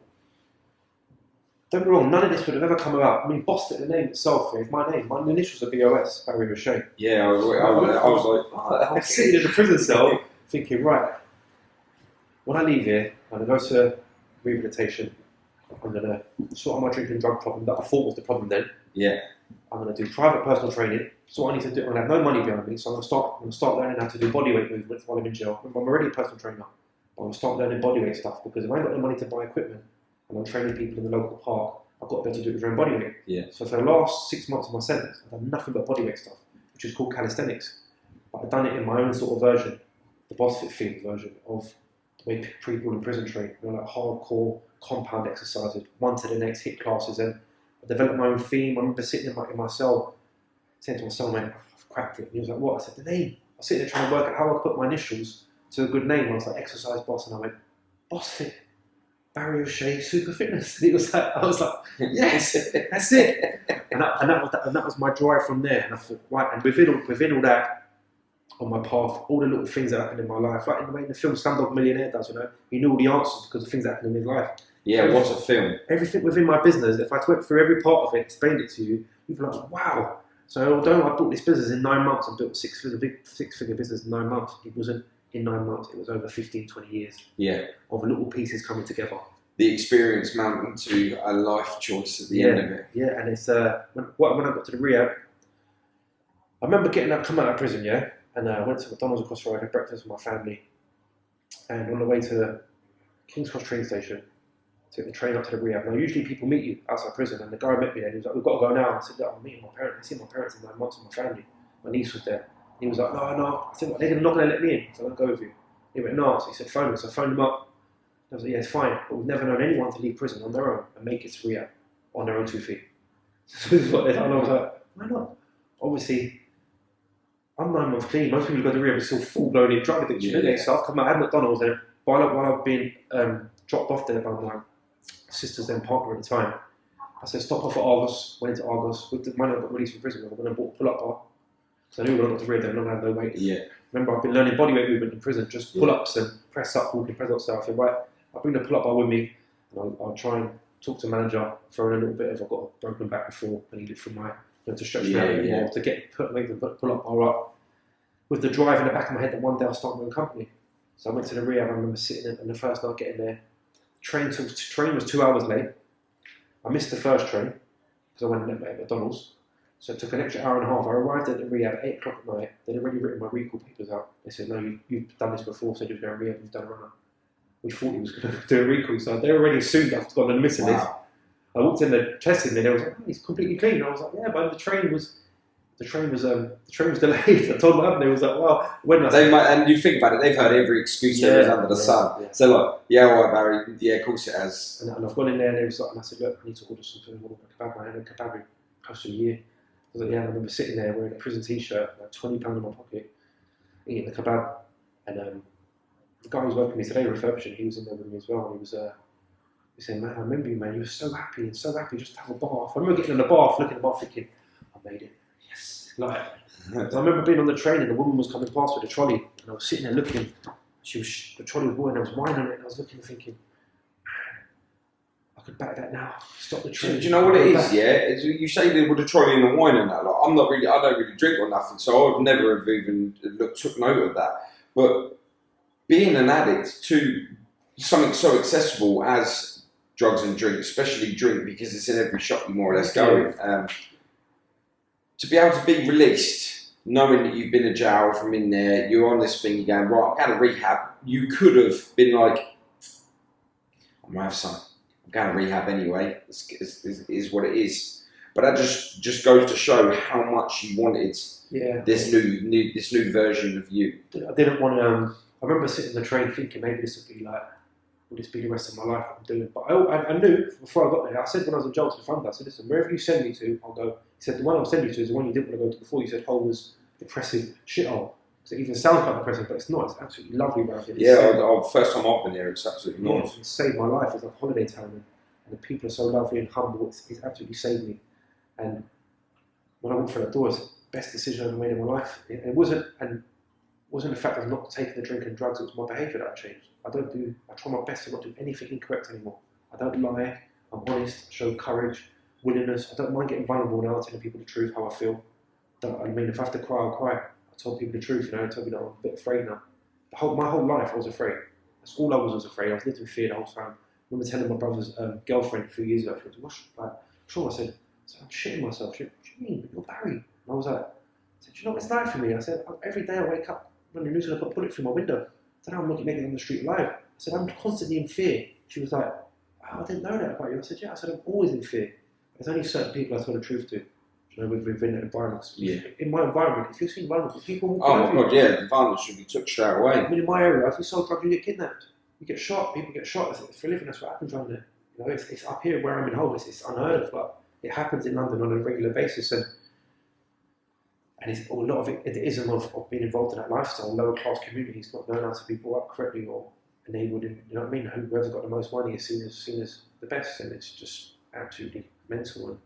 Don't get me wrong, none of this would have ever come about. I mean, Boss Fit, the name itself is my name. My initials are BOS, Barry O'Shea. Yeah, I was like, I'm sitting in a prison cell thinking, right, when I leave here, I'm going to go to rehabilitation. I'm going to sort out my drinking drug problem that I thought was the problem then. Yeah. I'm going to do private personal training. So what I need to do, I'm going to have no money behind me, so I'm going to start learning how to do bodyweight movements while I'm in jail. I'm already a personal trainer. I'm going to start learning bodyweight stuff because if I ain't got no money to buy equipment and I'm training people in the local park, I've got to be able to do it with your own bodyweight. Yeah. So for the last 6 months of my sentence, I've done nothing but bodyweight stuff, which is called calisthenics. But I've done it in my own sort of version, the Boss Fit Field version of the way people in prison train, like hardcore compound exercises, one to the next, hit classes, and I developed my own theme. I remember sitting in my cell, saying to my cell, mate, I've cracked it. And he was like, what? I said, the name. I was sitting there trying to work out how I could put my initials to a good name. I was like, Exercise Boss, and I went, Boss Fit, Barry O'Shea, Super Fitness. And I was like, yes, that's it. And that was my drive from there. And I thought, right, and within all that, on my path, all the little things that happened in my life, like in the way the film Slumdog Millionaire does, he knew all the answers because of things that happened in his life. Yeah, what a film. Everything within my business, if I went through every part of it, explained it to you, you'd be like, wow. So although I built this business in 9 months, I built a big six-figure business in 9 months, it wasn't in 9 months, it was over 15, 20 years of little pieces coming together. The experience mounting to a life choice at the end of it. Yeah, and it's when I got to the rehab, I remember coming out of prison, and I went to McDonald's across the road, had breakfast with my family, and on the way to the King's Cross train station, took the train up to the rehab. Now, usually people meet you outside prison, and the guy met me there, and he was like, we've got to go now. I said, look, I'm meeting my parents. I see my parents in 9 months with my family. My niece was there. He was like, no. I said, what, they're not going to let me in, so I don't go with you. He went, no. So he said, phone me. So I phoned him up. I was like, yeah, it's fine, but we've never known anyone to leave prison on their own and make it to rehab on their own 2 feet. So this is what they thought, and I was like, why not? Obviously, I'm 9 months clean. Most people who go to rehab are still full-blown in drug addiction, don't they? So I've come out, I had McDonald's, and while I've been dropped off there by my sister's then partner at the time, I said, stop off at Argos, went into Argos, with the money I got released from prison, I went and bought a pull-up bar. So I knew when I got to rehab, they don't have no weight. Yeah. Remember, I've been learning bodyweight movement in prison, just pull-ups and press up, walking, press up stuff. Right, I'll bring the pull-up bar with me, and I'll try and talk to the manager, throw in a little bit of, I've got a broken back before, I need it for my, to stretch me out a bit more, to make the pull-up bar up. With the drive in the back of my head that one day I'll start my own company. So I went to the rehab, I remember sitting in, and the first night getting there, train was 2 hours late. I missed the first train, because I went and met at McDonald's. So it took an extra hour and a half. I arrived at the rehab at 8 o'clock at night. They'd already written my recall papers out. They said, no, you've done this before, said you were going to rehab, you've done a runner. We thought he was going to do a recall, so they already assumed I've gone on the missing list. I walked in the testing, and they was like, oh, he's completely clean. I was like, yeah, but the train was delayed. I told them, they was like, well, when and you think about it, they've heard every excuse there is under the sun. Yeah. So like, yeah, all right, Barry, yeah, of course it has. And I've gone in there, and they was like, and I said, look, I need to order something. I ordered a kebab. I had a kebab close to a year. I was like, yeah, and I remember sitting there wearing a prison t-shirt, like £20 in my pocket, eating the kebab, and the guy who was working with me today, refurbishing, he was in there with me as well, and he said, man, I remember you, man, you were so happy just to have a bath. I remember getting in the bath, looking at the bath, thinking, I made it, yes. Like, I remember being on the train, and the woman was coming past with a trolley, and I was sitting there looking, the trolley was boiling, I was whining on it, and I was looking and thinking, I could back that now. Stop the train. Do you know what it is? Yeah, you say they would have trolley and the wine and that. Like, I don't really drink or nothing, so I would never have even took note of that. But being an addict to something so accessible as drugs and drink, especially drink, because it's in every shop you more or less go in, to be able to be released, knowing that you've been in jail from in there, you're on this thing, you're going, right, I'm going to rehab. You could have been like, I'm going to have some. Going to rehab anyway, is what it is. But that just goes to show how much you wanted this new version of you. I didn't want to. I remember sitting in the train thinking maybe this would be like will this be the rest of my life? What I'm doing, but I knew before I got there. I said when I was in jail to the funder, I said, listen, wherever you send me to, I'll go. He said the one I'm sending you to is the one you didn't want to go to before. You said Hull was depressive shithole. So it even sounds quite depressing, but it's not. It's absolutely lovely around here. Yeah, first time I've been here, it's absolutely nice. It saved my life. It's like holiday town, and the people are so lovely and humble. It's absolutely saved me. And when I walked through that door, it's the best decision I've ever made in my life. It wasn't the fact of not taking the drink and drugs. It was my behaviour that I changed. I try my best to not do anything incorrect anymore. I don't lie. I'm honest. Show courage, willingness. I don't mind getting vulnerable now, telling people the truth, how I feel. I mean, if I have to cry, I'll cry. I told people the truth, I told me that I'm a bit afraid now. My whole life I was afraid. That's all I was afraid. I was living in fear the whole time. I remember telling my brother's girlfriend a few years ago, she was like, sure, I said, I'm shitting myself. She said, what do you mean? You're Barry. And I was like, do you know what it's like for me? I said, every day I wake up, when the news going to put a bullet through my window. I said, I'm looking naked on the street alive. I said, I'm constantly in fear. She was like, oh, I didn't know that about you. I said, yeah. I said, I'm always in fear. There's only certain people I tell the truth to. Within environments. Yeah. In my environment, if you see vulnerable people, oh my god, yeah, the violence should be took straight away. I mean, in my area, if you sell drugs, you get kidnapped. You get shot. People get shot. It's for a living. That's what happens around there. It's up here where I'm in Hull. It's unheard of, but it happens in London on a regular basis, and it's a lot of it. The ism of being involved in that lifestyle, lower class communities, not knowing how to be brought up correctly or enabled. You know what I mean? Whoever's got the most money is seen as the best, and it's just absolutely mental. And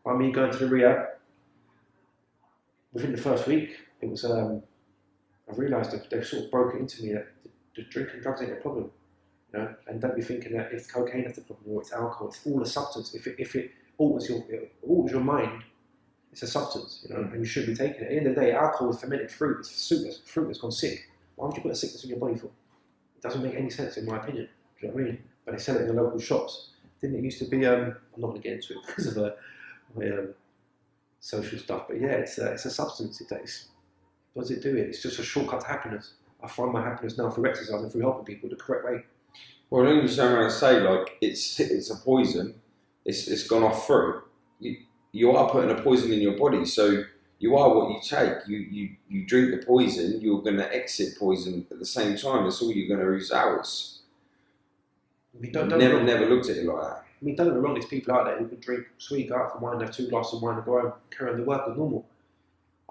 by me going to the rehab, within the first week, it was I realised that they've sort of broken into me that the drinking drugs ain't a problem, and don't be thinking that it's cocaine that's the problem or it's alcohol. It's all a substance. If it alters your mind, it's a substance, and you should be taking it. At the end of the day, alcohol is fermented fruit. It's fruit that's gone sick. Why would you put a sickness in your body for? It doesn't make any sense, in my opinion. Do you know what I mean? But they sell it in the local shops. Didn't it used to be? I'm not going to get into it because of my social stuff, but yeah, it's a substance. What does it do? It's just a shortcut to happiness. I find my happiness now through exercise and through helping people the correct way. Well, then you turn around and say, like, it's a poison, it's gone off through. You are putting a poison in your body, so you are what you take. You drink the poison, you're going to exit poison at the same time. That's all you're going to lose hours. Never looked at it like that. I mean, don't get me wrong, there's people out there who can drink sweet, go out for wine, have 2 glasses of wine and go home, carry on the work as normal.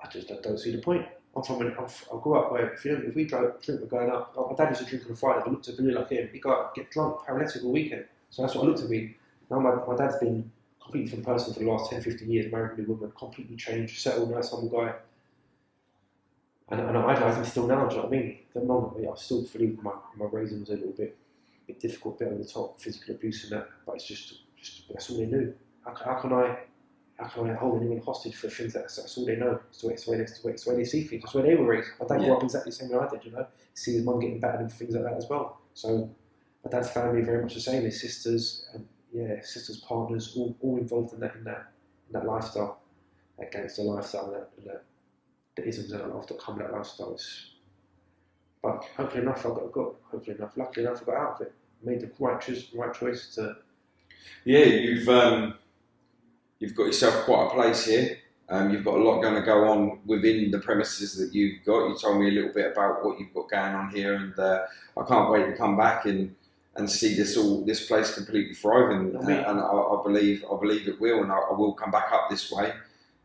I just don't see the point. I grew up where if we drink, we're going out. My dad used to drink on a Friday, I looked at Billy like him. He'd go out, get drunk, paralytic all weekend. So that's what I looked at me. Now my dad's been a completely different person for the last 10, 15 years, married a new woman, completely changed, settled, nice, humble guy. And I idolise him still now, do you know what I mean? Don't know me, I still believe my raising was a little bit difficult, bit over the top, physical abuse and that, but it's just that's all they knew. How can I hold anyone hostage for things that's all they know? It's the way they see things. That's the way they were raised. My dad grew up exactly the same way I did, See his mum getting battered and things like that as well. So my dad's family very much the same. His sisters and sisters, partners, all involved in that lifestyle, that gangster lifestyle, and the isms that often come with that lifestyle. But hopefully enough, luckily enough, I got out of it. Made the right choice to. Yeah, you've got yourself quite a place here. You've got a lot going to go on within the premises that you've got. You told me a little bit about what you've got going on here, and I can't wait to come back and see this place completely thriving. And I believe it will, and I will come back up this way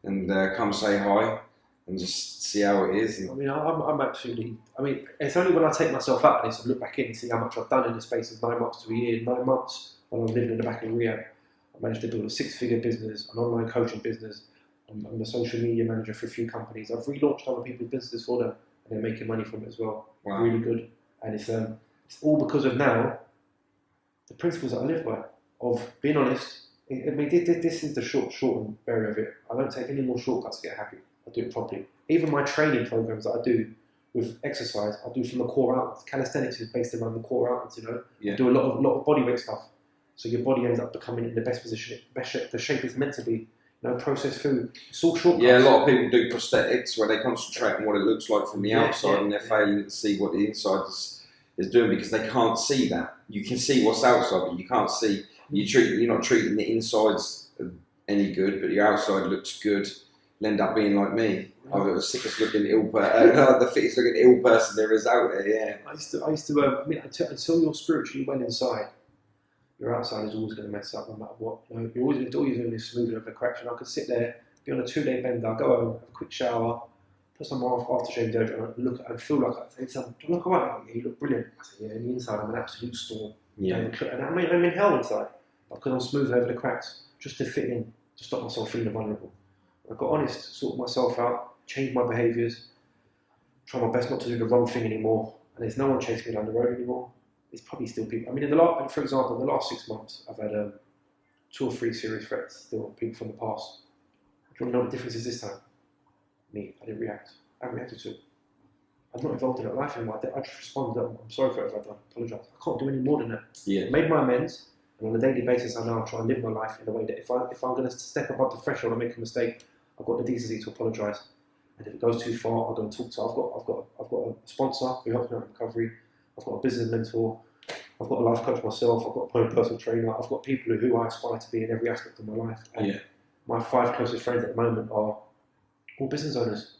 and come say hi and just see how it is. I mean, I'm absolutely. I mean, it's only when I take myself out of this and look back in and see how much I've done in the space of 9 months to a year. 9 months when I was living in the back of rehab, I managed to build a 6-figure business, an online coaching business. I'm the social media manager for a few companies. I've relaunched other people's businesses for them, and they're making money from it as well. Wow. Really good, and it's all because of now the principles that I live by of being honest. I mean, this is the short and berry of it. I don't take any more shortcuts to get happy. I do it properly. Even my training programs that I do with exercise, I do from the core outlets. Calisthenics is based around the core outlets, Yeah. I do a lot of bodyweight stuff. So your body ends up becoming in the best position, the shape it's meant to be. Processed food. It's all shortcuts. Yeah, a lot of people do prosthetics where they concentrate on what it looks like from the outside, and they're failing to see what the inside is doing because they can't see that. You can see what's outside, but you can't see. You're not treating the insides any good, but your outside looks good. you'll end up being like me. I'm the sickest looking ill the fittest looking ill person there is out there. Yeah. I used to. I mean, until you're spiritually well inside, your outside is always going to mess up no matter what. You know, you're always doing this smoothing of the cracks. And I could sit there, be on a 2-day bender, go home, have a quick shower, put some aftershave deodorant, and look and feel like I say, "Do you look alright? You look brilliant." I said, "Yeah." In the inside, I'm an absolute storm. Yeah. And I'm in hell inside because I'm smoothing over the cracks just to fit in, to stop myself feeling vulnerable. I got honest, sort myself out, changed my behaviours, try my best not to do the wrong thing anymore. And there's no one chasing me down the road anymore. There's probably still people. I mean, for example, in the last 6 months, I've had 2 or 3 serious threats still, people from the past. Do you want to know what the difference is this time? Me, I didn't react. I haven't reacted to it. I'm not involved in that life anymore. I just responded, I'm sorry for whatever I've done, apologise. I can't do any more than that. Yeah. I made my amends, and on a daily basis, I now try and live my life in a way that if I'm going to step above the threshold and make a mistake, I've got the decency to apologise. And if it goes too far, I'll go and talk to. I've got a sponsor who helps me out in recovery. I've got a business mentor. I've got a life coach myself. I've got a personal trainer. I've got people who I aspire to be in every aspect of my life. And my 5 closest friends at the moment are all business owners.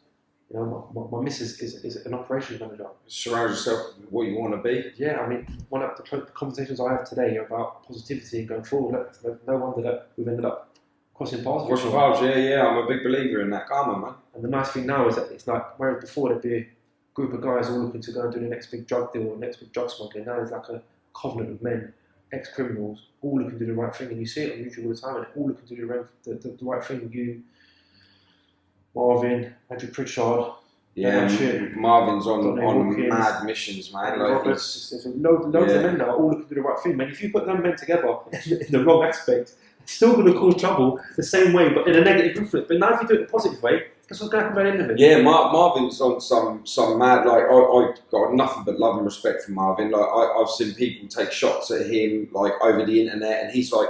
You know, my missus is an operations manager. Surround yourself with what you want to be. Yeah, I mean, one of the conversations I have today are about positivity and going forward. No wonder that we've ended up crossing paths. Crossing paths, yeah. I'm a big believer in that karma, man. And the nice thing now is that it's like, whereas before there'd be a group of guys all looking to go and do the next big drug deal or next big drug smuggling, now it's like a covenant of men, ex-criminals, all looking to do the right thing. And you see it on YouTube all the time, and all looking to do the right thing. You, Marvin, Andrew Pritchard. Yeah, Marvin's on mad missions, man. Like Roberts, there's loads of men now all looking to do the right thing, man. If you put them men together in the wrong aspect, it's still going to cause trouble the same way, but in a negative influence. But now if you do it the positive way, that's what's going to happen by the end of it. Yeah, Marvin's on some mad, like, I got nothing but love and respect for Marvin. Like, I've seen people take shots at him, like, over the internet, and he's like,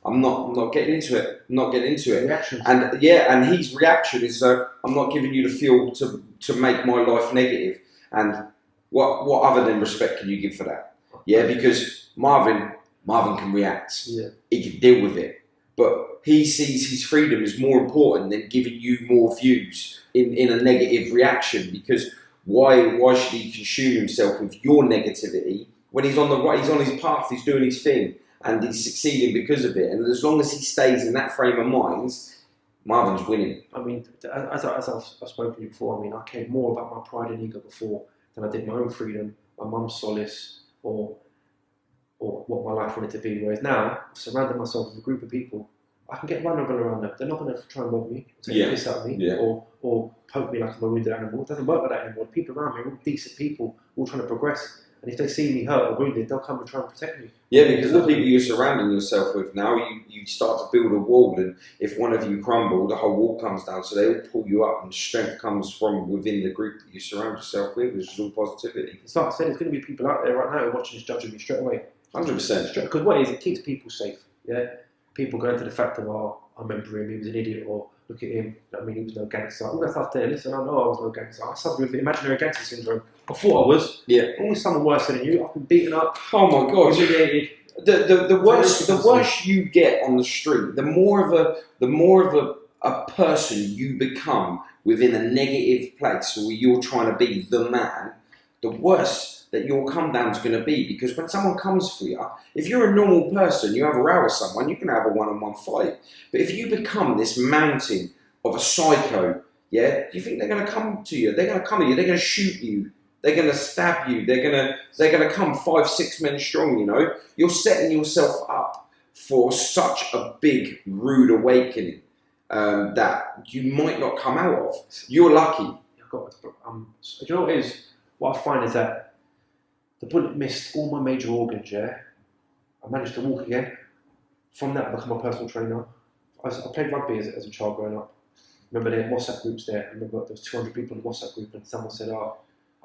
I'm not getting into it. I'm not getting into it. Reaction. And yeah, and his reaction is, I'm not giving you the fuel to make my life negative. And what other than respect can you give for that? Yeah, because Marvin can react. Yeah. He can deal with it. But he sees his freedom as more important than giving you more views in a negative reaction. Because why should he consume himself with your negativity when he's on the right, he's on his path, he's doing his thing, and he's succeeding because of it. And as long as he stays in that frame of mind, Marvin's winning. I mean, as I've spoken to you before, I mean, I cared more about my pride and ego before than I did my own freedom, my mum's solace, or what my life wanted to be. Whereas now, I've surrounded myself with a group of people, I can get vulnerable around them. They're not going to try and rob me, take a piss out of me, or poke me like I'm a wounded animal. It doesn't work like that anymore. The people around me are all decent people, all trying to progress. And if they see me hurt or wounded, they'll come and try and protect me. Yeah, because the people you're surrounding yourself with now, you start to build a wall, and if one of you crumble, the whole wall comes down. So they all pull you up, and strength comes from within the group that you surround yourself with, which is all positivity. It's like I said, there's going to be people out there right now who are watching this judging me straight away. 100%. Because what it is, it keeps people safe. Yeah, people going to the fact of, I remember him, he was an idiot, or look at him, I mean, he was no gangster. All that stuff there. Listen, I know I was no gangster. I suffered with imaginary gangster syndrome. I thought I was. Yeah. Always someone worse than you. I've been beaten up. Oh my God. Humiliated. The worse you get on the street, the more of a person you become within a negative place where you're trying to be the man, the worse that your come down's going to be. Because when someone comes for you, if you're a normal person, you have a row with someone, you can have a one-on-one fight. But if you become this mountain of a psycho, yeah, do you think they're going to come to you? They're going to come to you. They're going to shoot you. They're going to stab you. They're going to come 5-6 men strong. You know, you're setting yourself up for such a big, rude awakening that you might not come out of. You're lucky. Do you know what it is? What I find is that the bullet missed all my major organs. Yeah, I managed to walk again. From that, I become a personal trainer. I played rugby as a child growing up. Remember there were WhatsApp groups there. I remember there was 200 people in the WhatsApp group, and someone said,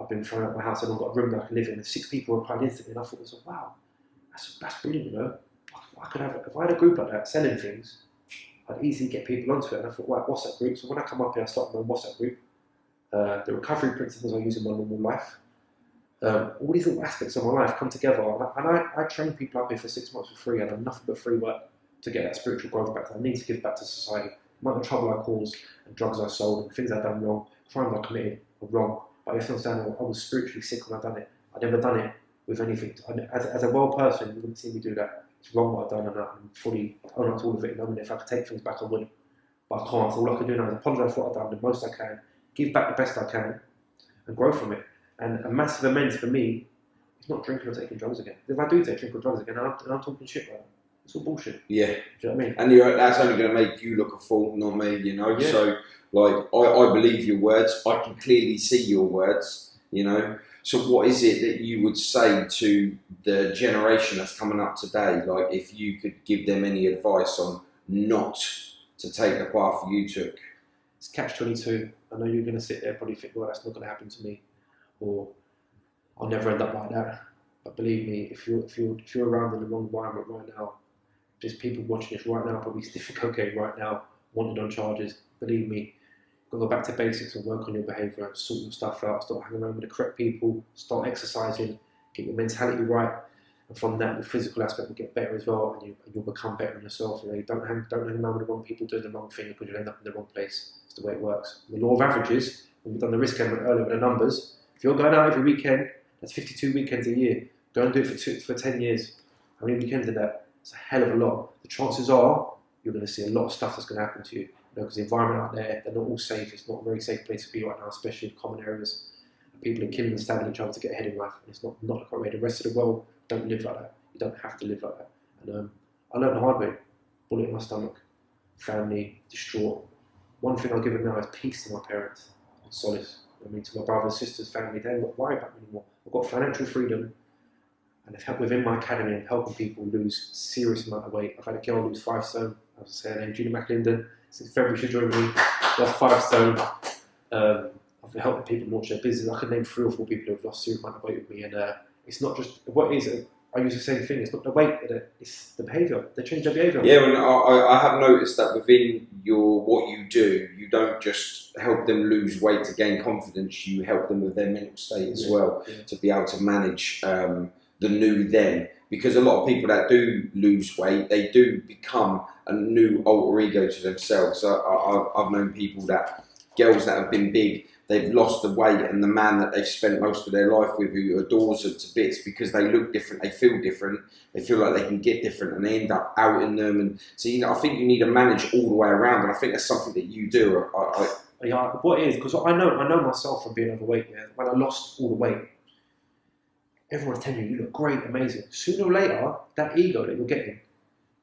I've been thrown out of my house, I've got a room that I can live in, and 6 people replied instantly, and I thought, wow, that's brilliant, you know. If I had a group like that selling things, I'd easily get people onto it. And I thought, wow, WhatsApp group. So when I come up here, I start my own WhatsApp group. The recovery principles I use in my normal life. All these little aspects of my life come together, and I train people up here for 6 months for free. I have nothing but free work to get that spiritual growth back. I need to give back to society. amount of trouble I caused, and drugs I sold, and things I've done wrong, crimes I committed were wrong. But you have to understand, I was spiritually sick when I done it. I'd never done it with anything. As a well person, you wouldn't see me do that. It's wrong what I've done, and I'm fully own up to all of it. And if I could take things back, I would. But I can't. So all I can do now is apologise for what I've done the most I can, give back the best I can, and grow from it. And a massive amends for me is not drinking or taking drugs again. If I do take drink or drugs again, and I'm talking shit about it, it's all bullshit. Yeah. Do you know what I mean? And that's only going to make you look a fool, not me, you know. Yeah. So, like, I believe your words. I can clearly see your words, you know. So what is it that you would say to the generation that's coming up today? Like, if you could give them any advice on not to take the path you took? It's catch-22. I know you're going to sit there and probably think, well, that's not going to happen to me, or I'll never end up like that. But believe me, if you're around in the wrong environment right now, there's people watching this right now probably sniffing cocaine right now, wanted on charges. Believe me, you've got to go back to basics and work on your behaviour, sort your stuff out, start hanging around with the correct people, start exercising, get your mentality right, and from that, the physical aspect will get better as well, and you'll become better in yourself. You know, don't hang around with the wrong people doing the wrong thing, because you'll end up in the wrong place. It's the way it works. The law of averages, when we've done the risk element earlier with the numbers, if you're going out every weekend, that's 52 weekends a year. Go and do it for 10 years. How many weekends is that? It's a hell of a lot. The chances are you're going to see a lot of stuff that's going to happen to you. Because the environment out there, they're not all safe. It's not a very safe place to be right now, especially in common areas. People are killing and stabbing each other to get ahead in life. And it's not the correct way. The rest of the world don't live like that. You don't have to live like that. And I learned the hard way. Bullet in my stomach. Family distraught. One thing I'll give them now is peace to my parents and solace. I mean, to my brothers, sisters, family, they don't worry about me anymore. I've got financial freedom, and I've helped within my academy and helping people lose serious amount of weight. I've had a girl lose 5 stone. I was saying her name, Julie McLinden. Since February, she joined me. Lost 5 stone. I've been helping people launch their business. I could name 3 or 4 people who have lost serious amount of weight with me, and it's not just what is it. I use the same thing. It's not the weight, it's the behaviour. They change their behaviour. Yeah, and I have noticed that within what you do, you don't just help them lose weight to gain confidence. You help them with their mental state as well, to be able to manage the new them. Because a lot of people that do lose weight, they do become a new alter ego to themselves. I've known girls that have been big, they've lost the weight, and the man that they've spent most of their life with, who adores them to bits because they look different, they feel different, they feel like they can get different, and they end up outing them. And so, you know, I think you need to manage all the way around, and I think that's something that you do. Yeah, what is, because I know myself from being overweight. Yeah, when I lost all the weight, everyone's telling you look great, amazing. Sooner or later, that ego that you're getting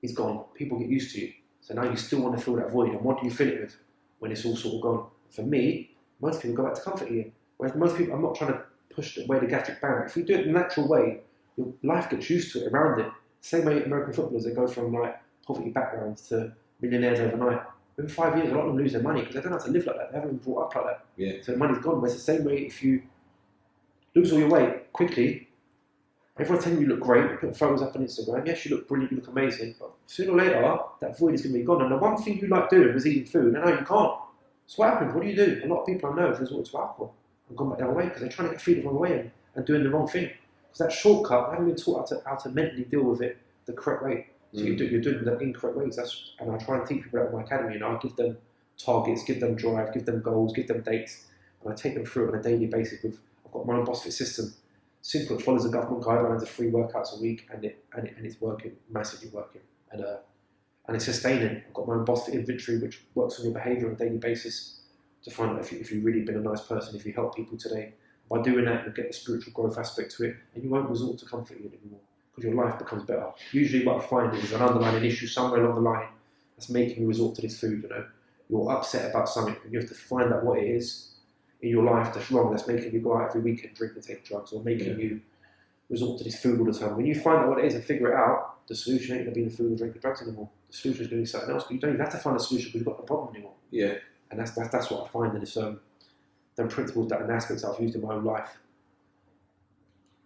is gone. People get used to you, so now you still want to fill that void. And what do you fill it with when it's all sort of gone? For me, most people go back to comfort eating. Whereas most people, I'm not trying to push away the gadget ban. If you do it the natural way, your life gets used to it, around it. Same way American footballers, they go from like poverty backgrounds to millionaires overnight. Within 5 years, a lot of them lose their money because they don't know how to live like that. They haven't been brought up like that. Yeah. So the money's gone. But it's the same way if you lose all your weight quickly. Everyone's telling you look great, put photos up on Instagram. Yes, you look brilliant, you look amazing. But sooner or later, that void is going to be gone. And the one thing you like doing was eating food. And now you can't. So what happens? What do you do? A lot of people I know have resorted to alcohol and gone back their way because they're trying to get food the wrong way and doing the wrong thing. Because that shortcut, they haven't been taught how to mentally deal with it the correct way. So you're doing the incorrect ways. And I try and teach people that in my academy. And I give them targets, give them drive, give them goals, give them dates. And I take them through it on a daily basis. I've got my own BossFit system. Simple, it follows the government guidelines of 3 workouts a week, and it's working, massively working. And it's sustaining. I've got my own BossFit inventory, which works on your behaviour on a daily basis to find out if you've really been a nice person, if you help people today. By doing that, you'll get the spiritual growth aspect to it, and you won't resort to comfort eating anymore because your life becomes better. Usually what I find is an underlying issue somewhere along the line that's making you resort to this food, you know. You're upset about something, and you have to find out what it is in your life that's wrong, that's making you go out every weekend, drink and take drugs, or making you resort to this food all the time. When you find out what it is and figure it out, the solution ain't going to be the food or drink or drugs anymore. The solution is going to be something else, but you don't even have to find a solution because you've got no problem anymore. Yeah. And that's what I find in this, them principles and aspects that I've used in my own life.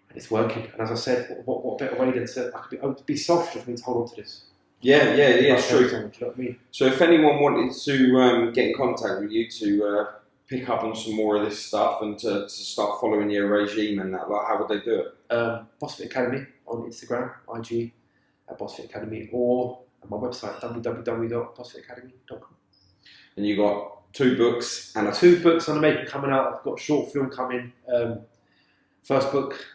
And it's working. And as I said, what better way than to, I could be selfish for me to hold on to this. Yeah, it's true. Do you know what I mean? So if anyone wanted to get in contact with you to pick up on some more of this stuff and to start following your regime and that, like, how would they do it? BossFit Academy on Instagram, IG at BossFit Academy, or at my website www.bossfitacademy.com. And you got 2 books and 2 books on the making coming out. I've got a short film coming. First book,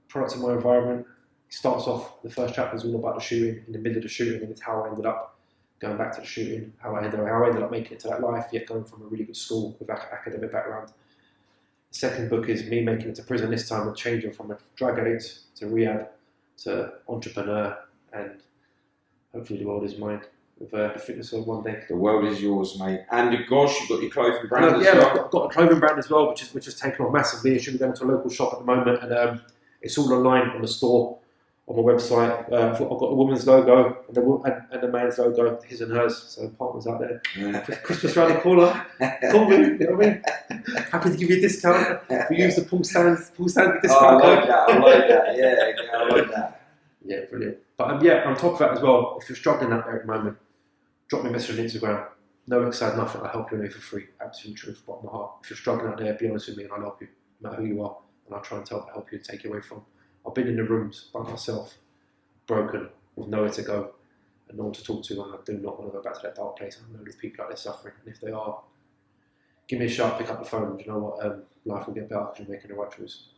Product of My Environment. It starts off, the first chapter is all about the shooting, in the middle of the shooting, and it's how I ended up going back to the shooting, how I ended up making it to that life, yet going from a really good school with academic background. The second book is me making it to prison, this time with changing from a drug addict to rehab to entrepreneur, and hopefully the world is mine with the fitness world one day. The world is yours, mate. And gosh, you've got your clothing brand as Yeah, well. I've got a clothing brand as well, which has taken off massively. It should be going to a local shop at the moment, and it's all online on the store, on my website. I've got the woman's logo and the man's logo, his and hers. So partners out there. Yeah. Christmas around the corner. Call me. You know what I mean? Happy to give you a discount. We use the Paul Stansby discount I like code. that. I like that. Yeah, I like that. Yeah, brilliant. But on top of that as well, if you're struggling out there at the moment, drop me a message on Instagram. No excited, nothing. I'll help you away for free. Absolute truth, bottom of my heart. If you're struggling out there, be honest with me and I'll help you, no matter who you are. And I'll try and help you take you away from. I've been in the rooms by myself, broken, with nowhere to go, and no one to talk to, and I do not want to go back to that dark place. I know there's people out there suffering, and if they are, give me a shout, pick up the phone, and you know what, life will get better because you're making the right choice.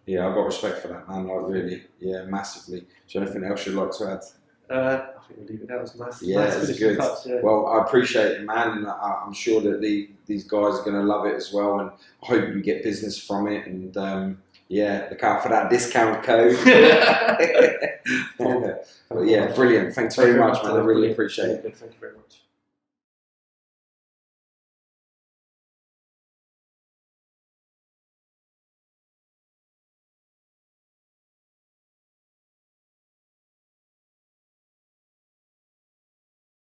Yeah, I've got respect for that, man, like really, yeah, massively. Is there anything else you'd like to add? I think we'll leave it there. That was nice. Yeah, nice it's good. touch, yeah. Well, I appreciate it, man, and I'm sure that these guys are going to love it as well, and I hope you get business from it, and yeah, look out for that discount code. But yeah, brilliant. Thanks very much, man. I really appreciate it. Thank you very much.